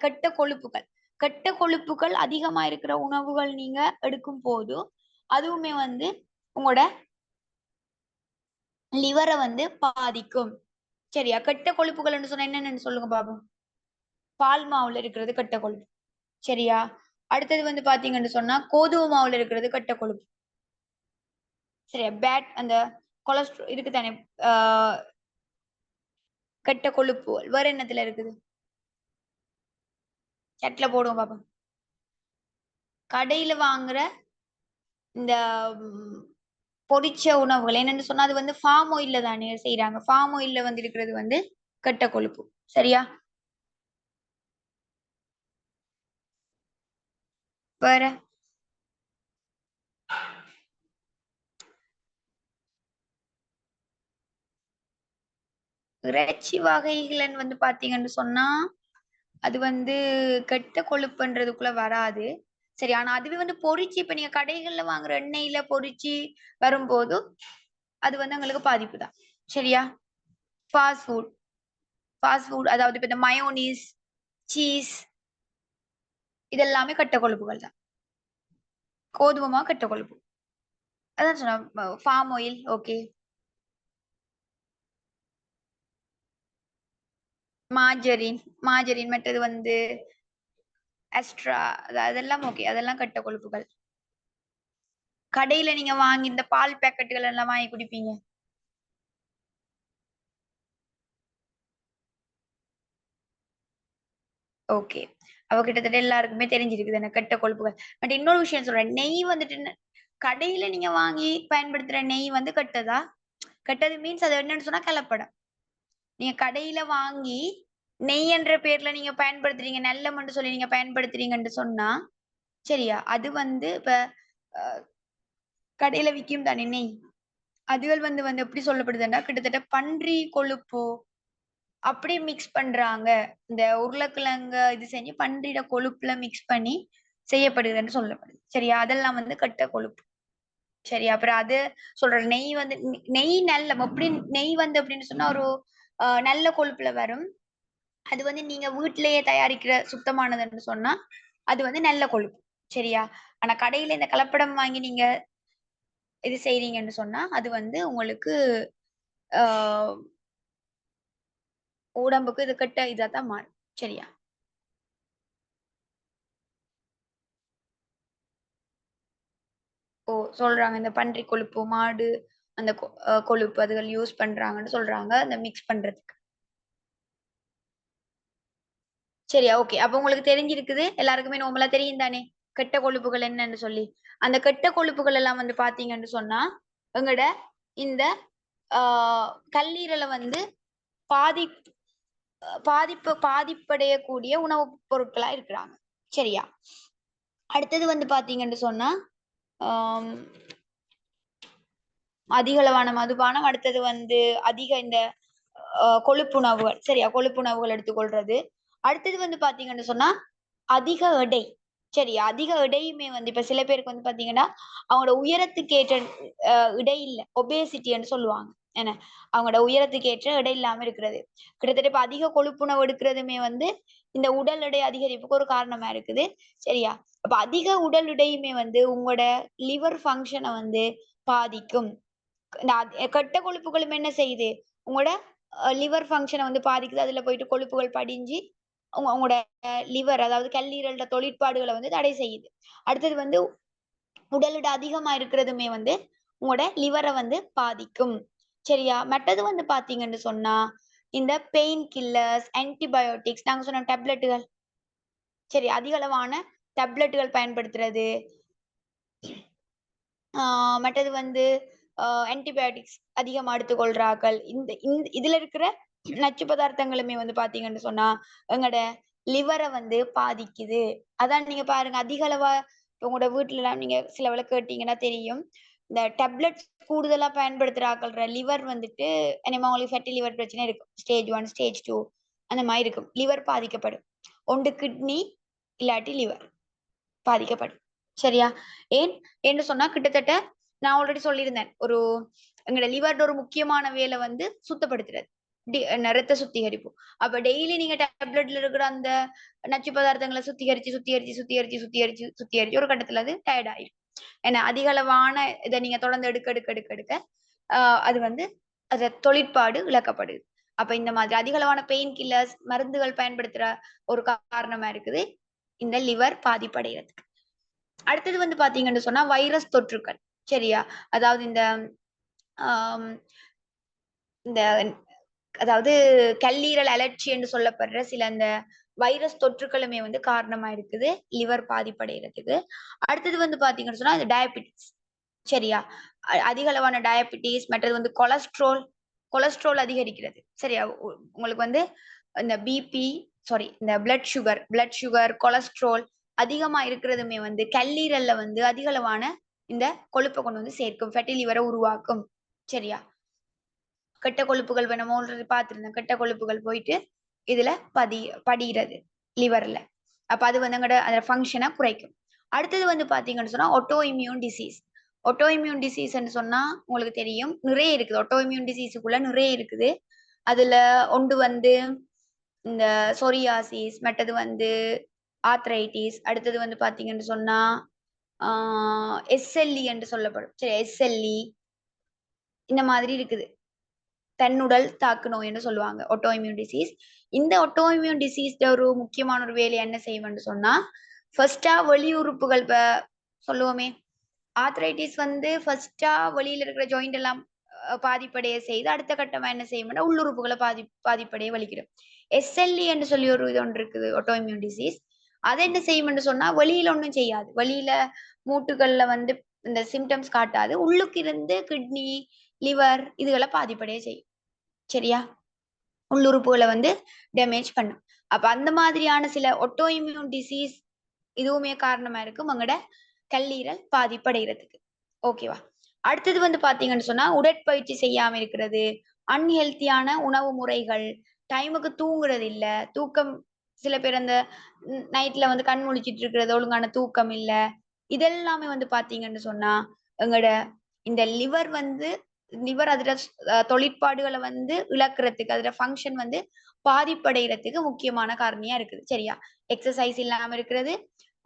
கெட்ட கொழுப்புகள் அதிகமா இருக்கிற உணவுகள் நீங்க எடுக்கும்போது, அதுவுமே வந்து உங்களோட லிவர வந்து பாதிக்கும். சரியா? கெட்ட கொழுப்புகள்ன்னு சொன்னா என்னென்னன்னு சொல்லுங்க பாப்போம். பால் மாவுல இருக்கிறது கெட்ட கொழுப்பு. சரியா? அடுத்தது வந்து பார்த்தீங்கன்னு சொன்னா, கோதுமை மாவுல இருக்கிறது கெட்ட கொழுப்பு. சரியா? அந்த இருக்கு தானே, ஆ கெட்ட கொழுப்புகள். வேற என்னத்துல இருக்குது? சாட்ல போடுவோம் பாப்போம். கடையில வாங்குற இந்த ம் பொரிச்ச உணவுகள் என்னன்னு சொன்னா, அது வந்து ஃபார்ம் ஆயில்ல தானே செய்றாங்க. ஃபார்ம் ஆயில்ல வந்து இருக்கிறது வந்து கெட்ட கொழுப்பு. சரியா? வேற? இறைச்சி வகைகள்ன்னு வந்து பார்த்தீங்கன்னு சொன்னா, அது வந்து கெட்ட கொழுப்புன்றதுக்குள்ள வராது. சரி. ஆனா அதுவே வந்து பொரிச்சு இப்ப நீங்க கடைகள்ல வாங்குற எண்ணெயில பொரிச்சு வரும்போது, அது வந்து எங்களுக்கு பாதிப்பு தான். சரியா? ஃபாஸ்ட் ஃபுட் அதாவது இப்ப இந்த மயோனீஸ், சீஸ் இதெல்லாமே கெட்ட கொழுப்புகள் தான். கோதுமை மாவு கெட்ட கொழுப்பு. அதான் சொன்னேன். Palm oil okay. மார்ஜரின் மற்றது வந்து அஸ்ட்ரா அதெல்லாம் ஓகே. அதெல்லாம் கெட்ட கொழுப்புகள். கடையில நீங்க வாங்கி இந்த பால் பாக்கெட்டுகள் எல்லாம் வாங்கி குடிப்பீங்க. ஓகே. அப்ப கிட்டத்தட்ட எல்லாருக்குமே தெரிஞ்சிருக்குது அந்த கெட்ட கொழுப்புகள். பட் இன்னொரு விஷயம் சொல்றேன். நெய் வந்துட்டு கடையில நீங்க வாங்கி பயன்படுத்துற நெய் வந்து கெட்டதா? கெட்டது மீன்ஸ் அது என்னன்னு சொன்னா கலப்படம். நீங்க கடையில வாங்கி நெய் என்ற பேர்ல நீங்க பயன்படுத்துறீங்க. நல்லெண்ணெய்ன்னு சொல்லி நீங்க பயன்படுத்துறீங்கன்னு சொன்னா, சரியா? அது வந்து இப்ப அ கடையில விக்கும் தானே நெய். அதுகள் வந்து வந்து எப்படி சொல்லப்படுதுன்னா, கிட்டத்தட்ட பன்றி கொழுப்போ அப்படியே மிக்ஸ் பண்றாங்க. இந்த உருளைக்கிழங்க இது செஞ்சு பன்றியோட கொழுப்புல மிக்ஸ் பண்ணி செய்யப்படுதுன்னு சொல்லப்படுது. சரியா? அதெல்லாம் வந்து கெட்ட கொழுப்பு. சரியா? அப்புறம் அது சொல்ற நெய் வந்து நெய் நல்ல எப்படி நெய் வந்து அப்படின்னு சொன்னா ஒரு நல்ல கொழுப்புல வரும். அது வந்து நீங்க வீட்டிலேயே தயாரிக்கிற சுத்தமானதுன்னு சொன்னா, அது வந்து நல்ல கொழுப்பு. சரியா? ஆனா கடையில இந்த கலப்படம் வாங்கி நீங்க இது செய்றீங்கன்னு சொன்னா, அது வந்து உங்களுக்கு ஆ உடம்புக்கு இது கெட்ட இதா தான் மாறும். சரியா? ஓ! சொல்றாங்க. இந்த பன்றி கொழுப்பு, மாடு அந்த கொழுப்பு அதுகள் யூஸ் பண்றாங்கன்னு சொல்றாங்க. அந்த மிக்ஸ் பண்றதுக்கு. சரியா, ஓகே. அப்ப உங்களுக்கு தெரிஞ்சிருக்குது. எல்லாருக்குமே நார்மலா தெரியும் தானே? கெட்ட கொழுப்புகள் என்னன்னு சொல்லி. அந்த கெட்ட கொழுப்புகள் எல்லாம் வந்து பார்த்தீங்கன்னு சொன்னா, எங்கட இந்த ஆ கல்லீரல வந்து பாதி பாதிப்படையக்கூடிய உணவுப் பொருட்களா இருக்கிறாங்க. சரியா? அடுத்தது வந்து பார்த்தீங்கன்னு சொன்னா, ஆம் அதிக அளவான மதுபானம், அடுத்தது வந்து அதிக இந்த கொழுப்புணவுகள். சரியா? கொழுப்புணவுகள் எடுத்துக்கொள்றது. அடுத்தது வந்து பார்த்தீங்கன்னு சொன்னா, அதிக எடை. சரியா? அதிக எடையுமே வந்து இப்ப சில பேருக்கு வந்து பார்த்தீங்கன்னா, அவங்களோட உயரத்துக்கு ஏற்ற அ இடை இல்ல. ஒபேசிட்டின்னு சொல்லுவாங்க. என்ன? அவங்களோட உயரத்துக்கு ஏற்ற எடை இல்லாம இருக்கிறது. கிட்டத்தட்ட இப்ப அதிக கொழுப்புணவு எடுக்கிறதுமே வந்து, இந்த உடல் எடை அதிகரிப்புக்கு ஒரு காரணமா இருக்குது. சரியா? அப்ப அதிக உடல் எடையுமே வந்து உங்களோட லிவர் ஃபங்ஷன வந்து பாதிக்கும். இந்த கெட்ட கொழுப்புகளும் என்ன செய்யுது? உங்களோட லிவர் ஃபங்ஷன வந்து பாதிக்குது. அதுல போயிட்டு கொழுப்புகள் படிஞ்சு, உங்களோட லிவர் அதாவது கல்லீரல்ட தொழிற்பாடுகள வந்து தடை செய்யுது. அடுத்தது வந்து உடல் எடை அதிகமா இருக்கிறதுமே வந்து, உங்களோட லிவர வந்து பாதிக்கும். சரியா? மற்றது வந்து பார்த்தீங்கன்னு சொன்னா, இந்த பெயின் கில்லர்ஸ், ஆன்டிபயோட்டிக்ஸ் நாங்க சொன்ன டேப்லெட்டுகள். சரி அதிக அளவான டேப்லெட்டுகள் பயன்படுத்துறது. ஆ மற்றது வந்து ஆன்டிபயோட்டிக்ஸ் அதிகமா எடுத்துக்கொள்றார்கள். இந்த இதுல இருக்கிற நச்சு பதார்த்தங்களுமே வந்து பார்த்தீங்கன்னு சொன்னா, எங்களோட லிவர வந்து பாதிக்குது. அதான் நீங்க பாருங்க அதிக அளவா உங்களோட வீட்லலாம் நீங்க சிலவள கேட்டீங்கன்னா தெரியும். இந்த டேப்லெட்ஸ் கூடுதலா பயன்படுத்துற ஆக்கள்ற லிவர் வந்துட்டு என்னமோ அவங்களுக்கு ஃபேட்டி லிவர் பிரச்சனை இருக்கும். ஸ்டேஜ் 1, ஸ்டேஜ் 2 அந்த மாரி இருக்கும். லிவர் பாதிக்கப்படும். ஒன்று கிட்னி இல்லாட்டி லிவர். பாதிக்கப்படும். சரியா? ஏன் என்று சொன்னா கிட்டத்தட்ட நான் ஆல்ரெடி சொல்லியிருந்தேன். எங்கட லிவர்ட ஒரு முக்கியமான வேலை வந்து சுத்தப்படுத்துறது. ரத்த சுத்திகரிப்பு. அப்ப டெய்லி நீங்க டேப்லெட்ல இருக்கிற அந்த நச்சு பதார்த்தங்கள சுத்திகரிச்சு ஒரு கட்டத்துல அது டயர்ட் ஆயிரும். ஏன்னா அதிக அளவான இத நீங்க தொடர்ந்து எடுக்க, அ அது வந்து தொழிற்பாடு இழக்கப்படுது. அப்ப இந்த மாதிரி அதிக அளவான பெயின் கில்லர்ஸ் மருந்துகள் பயன்படுத்துற ஒரு காரணமா இருக்குது. இந்த லிவர் பாதிப்படையறதுக்கு. அடுத்தது வந்து பார்த்தீங்கன்னு சொன்னா, வைரஸ் தொற்றுக்கள். சரியா? அதாவது ஆம் இந்த அதாவது கல்லீரல் அழற்சி என்று சொல்லப்படுற சில அந்த வைரஸ் தொற்றுக்களுமே வந்து காரணமா இருக்குது, லிவர் பாதிப்படையறதுக்கு. அடுத்தது வந்து பார்த்தீங்கன்னு சொன்னா, அது டயபெட்டிஸ். சரியா? அதிக அளவான டயபெட்டிஸ், மற்றது வந்து கொலஸ்ட்ரால் அதிகரிக்கிறது. சரியா? உங்களுக்கு வந்து இந்த பிபி இந்த பிளட் சுகர், கொலஸ்ட்ரால் அதிகமா இருக்கிறதுமே வந்து கல்லீரல்ல வந்து அதிக அளவான இந்த கொழுப்ப கொண்டு வந்து சேர்க்கும். ஃபேட்டி லிவர உருவாக்கும். சரியா? கெட்ட கொழுப்புகள் இப்ப நம்ம ஆல்ரெடி பார்த்திருந்தோம். கெட்ட கொழுப்புகள் போயிட்டு இதுல படியிறது லிவர்ல. அப்ப அது வந்து அந்த ஃபங்ஷன குறைக்கும். அடுத்தது வந்து பார்த்தீங்கன்னு சொன்னா, autoimmune disease. Autoimmune டிசீஸ்ன்னு சொன்னா உங்களுக்கு தெரியும். நிறைய இருக்குது. ஆட்டோ இம்யூன் டிசீஸ்க்குள்ள நிறைய இருக்குது. அதுல ஒன்று வந்து இந்த சொரியாசிஸ், மற்றது வந்து ஆர்த்ரைட்டிஸ், அடுத்தது வந்து பார்த்தீங்கன்னு சொன்னா, ஆ எஸ்எல்இ என்று சொல்லப்படும். சரி எஸ்எல்இ இந்த மாதிரி இருக்குது. தன்னுடல் தாக்கு நோய் என்று சொல்லுவாங்க. Auto immune disease. இந்த ஆட்டோ இம்யூன் டிசீஸ்ல ஒரு முக்கியமான ஒரு வேலை என்ன செய்யும்ன்னு சொன்னா, ஃபர்ஸ்ட்டா வெளி உறுப்புகள் சொல்லுவோமே, ஆர்த்ரைட்டிஸ் வந்து ஃபர்ஸ்ட்டா வெளியில இருக்கிற ஜாயிண்ட் எல்லாம் பாதிப்படைய செய்து, அடுத்த கட்டமா என்ன செய்யும்னா, உள்ளுறுப்புகள பாதிப்படைய வலிக்கிடும். எஸ்எல்இ என்று சொல்லி ஒரு இது ஒன்று இருக்குது. Auto immune disease. அது என்ன செய்யும்ன்னு சொன்னா, வெளியில ஒண்ணும் செய்யாது. வெளியில மூட்டுகள்ல வந்து இந்த சிம்ப்டம்ஸ் காட்டாது. உள்ளுக்கு இருந்து கிட்னி, லிவர் இதுகள பாதிப்படைய செய்யும். சரியா? உள்ளுறுப்புகள வந்து டேமேஜ் பண்ணும். அப்ப அந்த மாதிரியான சில ஆட்டோ இம்யூன் டிசீஸ் இதுவுமே காரணமா இருக்கும். எங்கட கல்லீரல் பாதிப்படையறதுக்கு. ஓகேவா? அடுத்தது வந்து பார்த்தீங்கன்னு சொன்னா, உடற்பயிற்சி செய்யாம இருக்கிறது, அன்ஹெல்த்தியான உணவு முறைகள், டைமுக்கு தூங்குறது இல்ல, தூக்கம் சில பேர் அந்த நைட்ல வந்து கண் முழிச்சிட்டு இருக்கிறது, ஒழுங்கான தூக்கம் இல்ல. இதெல்லாமே வந்து பார்த்தீங்கன்னு சொன்னா, எங்களோட இந்த லிவர் அதோட தொழிற்பாடுகள வந்து இழக்கிறதுக்கு, அதோட ஃபங்ஷன் வந்து பாதிப்படையறதுக்கு முக்கியமான காரணியா இருக்குது. சரியா? எக்சர்சைஸ் இல்லாம இருக்கிறது,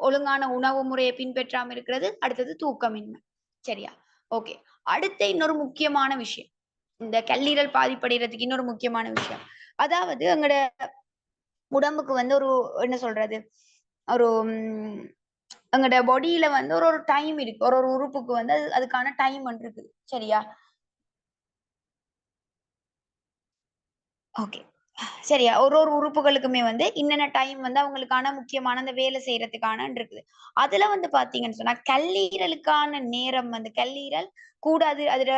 ஒழுங்கான உணவு முறைய பின்பற்றாம இருக்கிறது, அடுத்தது தூக்கமின்மை. சரியா? ஓகே. அடுத்த இன்னொரு முக்கியமான விஷயம். இந்த கல்லீரல் பாதிப்படையறதுக்கு இன்னொரு முக்கியமான விஷயம். அதாவது எங்களோட உடம்புக்கு வந்து ஒரு என்ன சொல்றது? ஒரு எங்களோட பாடியில வந்து ஒரு ஒரு டைம் இருக்கு. ஒரு ஒரு உறுப்புக்கு வந்து அதுக்கான டைம் ஒன்று இருக்குது. சரியா? ஓகே. சரியா. ஒரு ஒரு உறுப்புகளுக்குமே வந்து இன்னென்ன டைம் வந்து அவங்களுக்கான முக்கியமான அந்த வேலை செய்றதுக்கானன்னு இருக்குது. அதுல வந்து பார்த்தீங்கன்னு சொன்னா, கல்லீரலுக்கான நேரம் வந்து கல்லீரல் கூட அதுட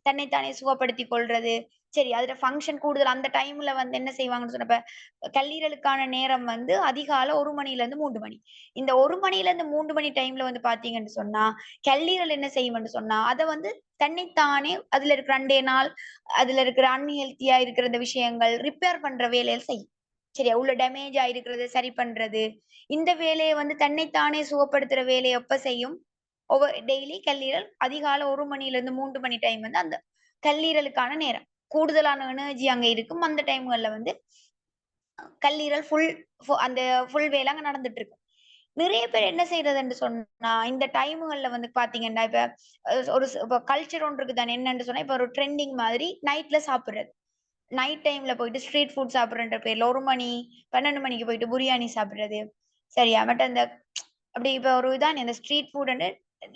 தன்னைத்தானே சுகப்படுத்திக் கொள்றது. சரி, அதோட ஃபங்ஷன் கூடுதல் அந்த டைம்ல வந்து என்ன செய்வாங்கன்னு சொன்னா, இப்ப கல்லீரலுக்கான நேரம் வந்து அதிகாலை 1 மணிலேருந்து 3 மணி. இந்த 1 மணிலேருந்து 3 மணி டைம்ல வந்து பார்த்தீங்கன்னு சொன்னா, கல்லீரல் என்ன செய்யும்ன்னு சொன்னா, அத வந்து தன்னைத்தானே அதுல இருக்கிற அண்டைய நாள் அதுல இருக்கிற அன்ஹெல்த்தியா இருக்கிற இந்த விஷயங்கள் ரிப்பேர் பண்ற வேலைய செய்யும். சரியா? உள்ள டேமேஜ் ஆயிருக்கிறத சரி பண்றது. இந்த வேலைய வந்து தன்னைத்தானே சுகப்படுத்துற வேலைய எப்ப செய்யும்? டெய்லி கல்லீரல் அதிகாலை 1 மணியிலிருந்து 3 மணி டைம் வந்து அந்த கல்லீரலுக்கான நேரம். கூடுதலான எனர்ஜி அங்க இருக்கும். அந்த டைம்கள்ல வந்து கல்லீரல் அந்த ஃபுல் வேல அங்க நடந்துட்டு இருக்கும். நிறைய பேர் என்ன செய்றதுன்னு சொன்னா, இந்த டைம்கள்ல வந்து பார்த்தீங்கன்னா, இப்ப இப்ப கல்ச்சர் ஒன்று இருக்கு தானே என்னன்னு சொன்னா, இப்ப ஒரு ட்ரெண்டிங் மாதிரி நைட்ல சாப்பிடுறது. நைட் டைம்ல போயிட்டு ஸ்ட்ரீட் ஃபுட் சாப்பிடுறன்ற பேர்ல 1 மணி, 12 மணிக்கு போயிட்டு பிரியாணி சாப்பிடுறது. சரியா? அந்த அப்படி இப்ப ஒரு இதானே அந்த ஸ்ட்ரீட் ஃபுட்ன்னு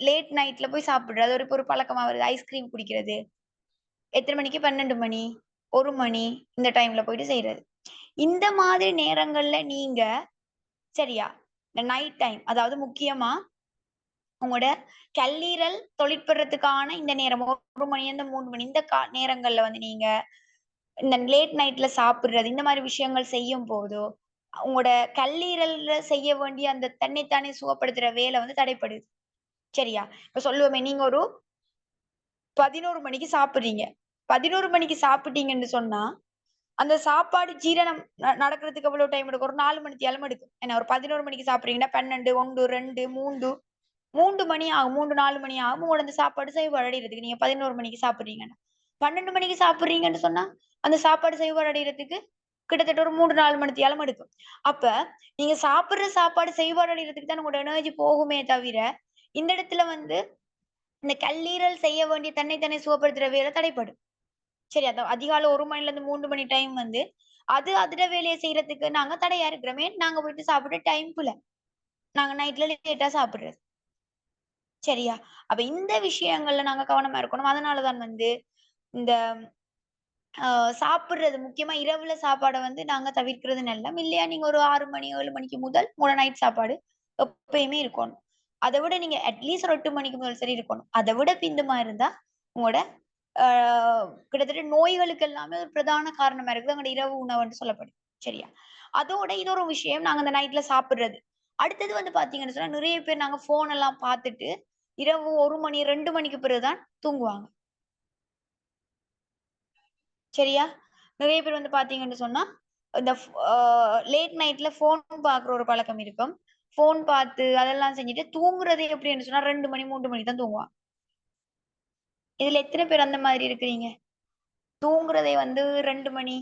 லேட் நைட்ல போய் சாப்பிடுறது. அது இப்ப ஒரு பழக்கமா வருது. ஐஸ்கிரீம் குடிக்கிறது. எத்தன மணிக்கு? 12 மணி, 1 மணி இந்த டைம்ல போயிட்டு செய்றது. இந்த மாதிரி நேரங்கள்ல நீங்க சரியா? இந்த நைட் டைம் அதாவது முக்கியமா உங்களோட கல்லீரல் தொழிற்படுறதுக்கான இந்த நேரம் 1 மணிலேருந்து 3 மணி இந்த நேரங்கள்ல வந்து நீங்க இந்த லேட் நைட்ல சாப்பிடுறது, இந்த மாரி விஷயங்கள் செய்யும்போதோ, உங்களோட கல்லீரல்ல செய்ய வேண்டிய அந்த தன்னைத்தானே சுகப்படுத்துற வேலை வந்து தடைப்படுது. சரியா? இப்ப சொல்லுவோமே, நீங்க ஒரு 11 மணிக்கு சாப்பிடுறீங்க. 11 மணிக்கு சாப்பிட்டீங்கன்னு சொன்னா, அந்த சாப்பாடு ஜீரணம் நடக்கிறதுக்கு எவ்வளவு டைம் எடுக்கும்? ஒரு 4 மணித்தியாலம் எடுக்கும். என்ன ஒரு 11 மணிக்கு சாப்பிடுறீங்கன்னா, 12, 1, 2, 3 3 மணி ஆகும். 3, 4 மணி ஆகும். உங்களோட அந்த சாப்பாடு செரிவடையறதுக்கு. நீங்க 11 மணிக்கு சாப்பிடுறீங்கன்னா. 12 மணிக்கு சாப்பிடுறீங்கன்னு சொன்னா, அந்த சாப்பாடு செரிவடையறதுக்கு கிட்டத்தட்ட ஒரு 3, 4 மணித்தியாலம் எடுக்கும். அப்ப நீங்க சாப்பிடுற சாப்பாடு செரிவடையறதுக்கு தான் உங்களோட எனர்ஜி போகுமே தவிர, இந்த இடத்துல வந்து இந்த கல்லீரல் செய்ய வேண்டிய தன்னைத்தானே சுகப்படுத்துற வேலை தடைப்படும். சரி, அதான் அதிகாலை 1 மணிலேருந்து 3 மணி டைம் வந்து, அது அதோட வேலைய செய்றதுக்கு நாங்க தடையா இருக்கிறோமே, நாங்க போயிட்டு சாப்பிட டைம்க்குள்ள. நாங்க நைட்ல லேட்டா சாப்பிடுறது. சரியா? அப்ப இந்த விஷயங்கள்ல நாங்க கவனமா இருக்கணும். அதனால தான் வந்து இந்த அ சாப்பிடுறது முக்கியமா இரவுல சாப்பாட வந்து நாங்க தவிர்க்கிறது நல்லம். இல்லையா நீங்க ஒரு 6 மணி, 7 மணிக்கு முதல் உங்களோட நைட் சாப்பாடு எப்பயுமே இருக்கணும். அத விட நீங்க அட்லீஸ்ட் ஒரு 8 மணிக்கு முதல் சரி இருக்கணும். அத விட பிந்துமா இருந்தா, உங்களோட அ கிட்டத்தட்ட நோய்களுக்கு எல்லாமே ஒரு பிரதான காரணமா இருக்குது. எங்களோட இரவு உணவுன்னு சொல்லப்படுது. சரியா? அதோட இன்னொரு விஷயம் நாங்க அந்த நைட்ல சாப்பிடுறது. அடுத்தது வந்து பார்த்தீங்கன்னு சொன்னா, நிறைய பேர் நாங்க ஃபோன் எல்லாம் பார்த்துட்டு, இரவு 1 மணி, 2 மணிக்கு பிறகு தான் தூங்குவாங்க. சரியா? நிறைய பேர் வந்து பார்த்தீங்கன்னு சொன்னா, இந்த ஃப் அ லேட் நைட்ல ஃபோன் பார்க்குற ஒரு பழக்கம் இருக்கும். ஃபோன் பார்த்து அதெல்லாம் செஞ்சுட்டு தூங்குறது எப்படின்னு சொன்னா 2 மணி, 3 மணிக்கு தான் தூங்குவான். இதுல எத்தன பேர் அந்த மாதிரி இருக்கிறீங்க? தூங்குறதே வந்து 2 மணி